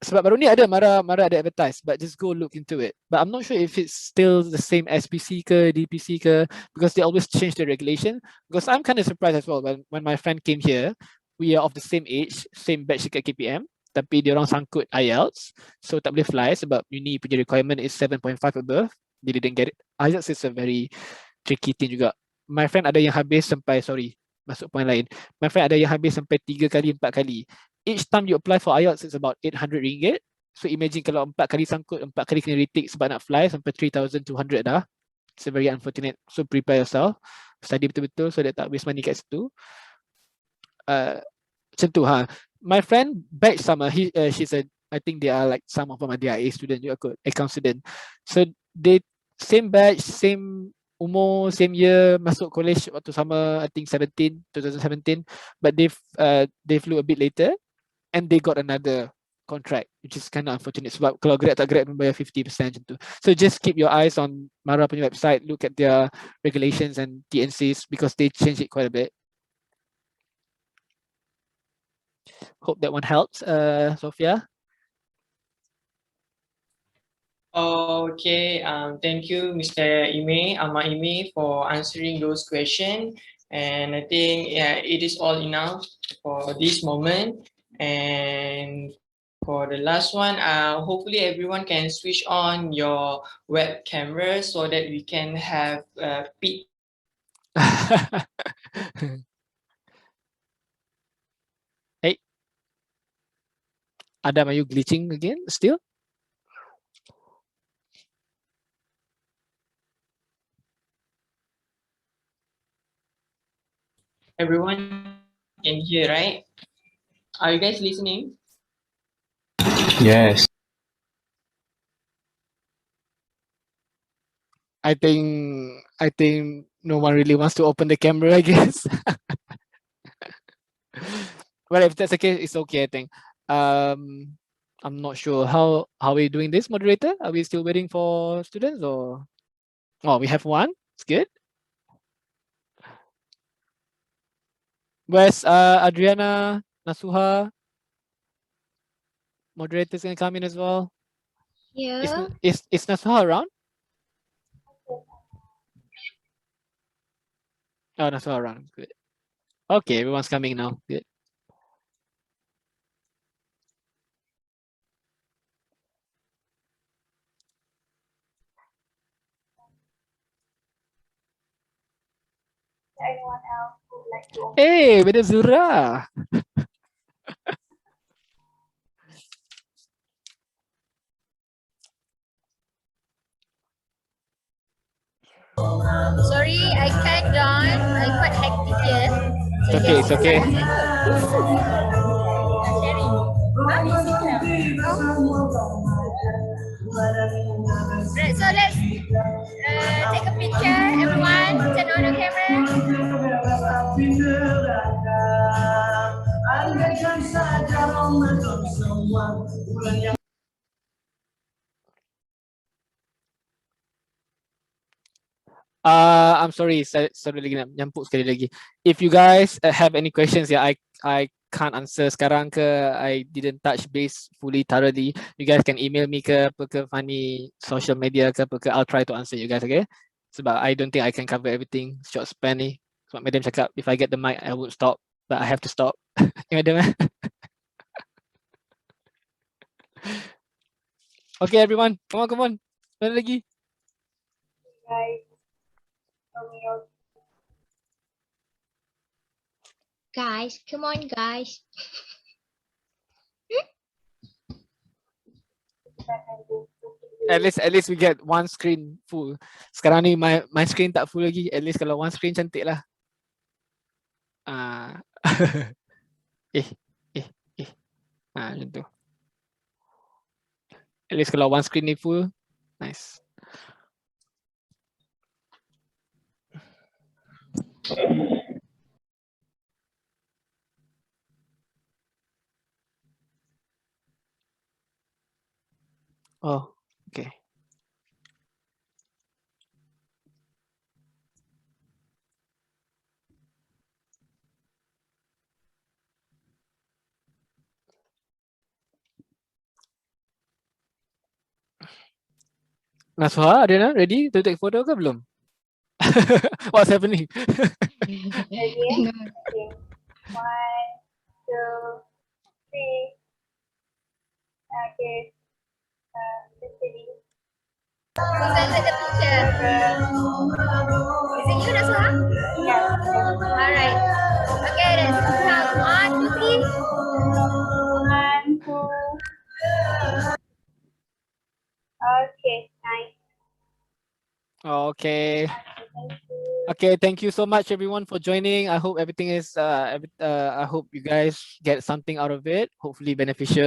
S2: sebab baru ni ada Mara ada advertise, but just go look into it. But I'm not sure if it's still the same SPC ke DPC ke, because they always change the regulation. Because I'm kind of surprised as well when my friend came here, we are of the same age, same batch dekat KPM, tapi dia orang sangkut IELTS, so tak boleh fly sebab uni punya requirement is 7.5 above. They didn't get it. IELTS is a very tricky thing juga. My friend ada yang habis sampai, masuk point lain. My friend ada yang habis sampai 3 kali, 4 kali. Each time you apply for IELTS, it's about RM800. So imagine kalau 4 kali sangkut, 4 kali kena retake sebab nak fly sampai 3,200 dah. It's a very unfortunate. So prepare yourself. Study betul-betul so that tak waste money kat situ. Macam tu ha. My friend batch sama, she's a, I think they are like some of them are DIA student juga kot, account student. So they same batch, same umur, same year, masuk college waktu sama, I think 2017, but they flew a bit later and they got another contract, which is kind of unfortunate sebab kalau grad tak grad membayar 50% macam tu. So just keep your eyes on Mara punya website, look at their regulations and TNCs because they change it quite a bit. Hope that one helps, Sophia.
S1: Okay, thank you, Mr. Ahmad Ime, for answering those questions. And I think it is all enough for this moment. And for the last one, hopefully everyone can switch on your web camera so that we can have peek.
S2: Hey, Adam, are you glitching again still?
S1: everyone can hear, right? Are you guys listening?
S8: Yes.
S2: I think no one really wants to open the camera, I guess. Well, if that's the case, it's okay, I think. I'm not sure how are we doing this, moderator? Are we still waiting for students or? Oh, we have one. It's good. Where's Adriana, Nasuha? Moderators gonna come in as well.
S3: Yeah.
S2: Is Nasuha around? Oh, Nasuha around. Good. Okay, everyone's coming now. Good.
S10: Anyone else who would like to?
S2: Hey, with Zura.
S10: Sorry, I can't join. I'm quite hectic here.
S2: It's okay. It's okay.
S10: Right, so let's take a picture. Everyone, turn on the camera.
S2: I'm sorry, sorry lagi nak nyampuk sekali lagi. If you guys have any questions, yeah, I can't answer sekarang ke, I didn't touch base fully thoroughly. You guys can email me ke apa ke Fani social media ke apa ke. I'll try to answer you guys, okay? Sebab I don't think I can cover everything short span ni. Sebab Madam cakap if I get the mic I would stop, but I have to stop. Madam. Okay everyone, come on. Mana lagi?
S10: Guys,
S3: Guys, come on, guys.
S2: At least we get one screen full. Sekarang ni my screen tak full lagi. At least kalau one screen cantik lah. Macam tu. At least kalau one screen ni full, nice. Oh, okay. Nasuha, Adriana, ready to take photo ke belum? What's happening?
S10: ready? Okay. 1, 2, 3. Okay. Let's see. Who's entered the picture? Is it you, Nasuha? Yeah. Alright. Okay, let's count. 1, 2, 3. 1, 2. Okay, nice.
S2: Okay. Okay, thank you so much everyone for joining. I hope everything is I hope you guys get something out of it, hopefully beneficial.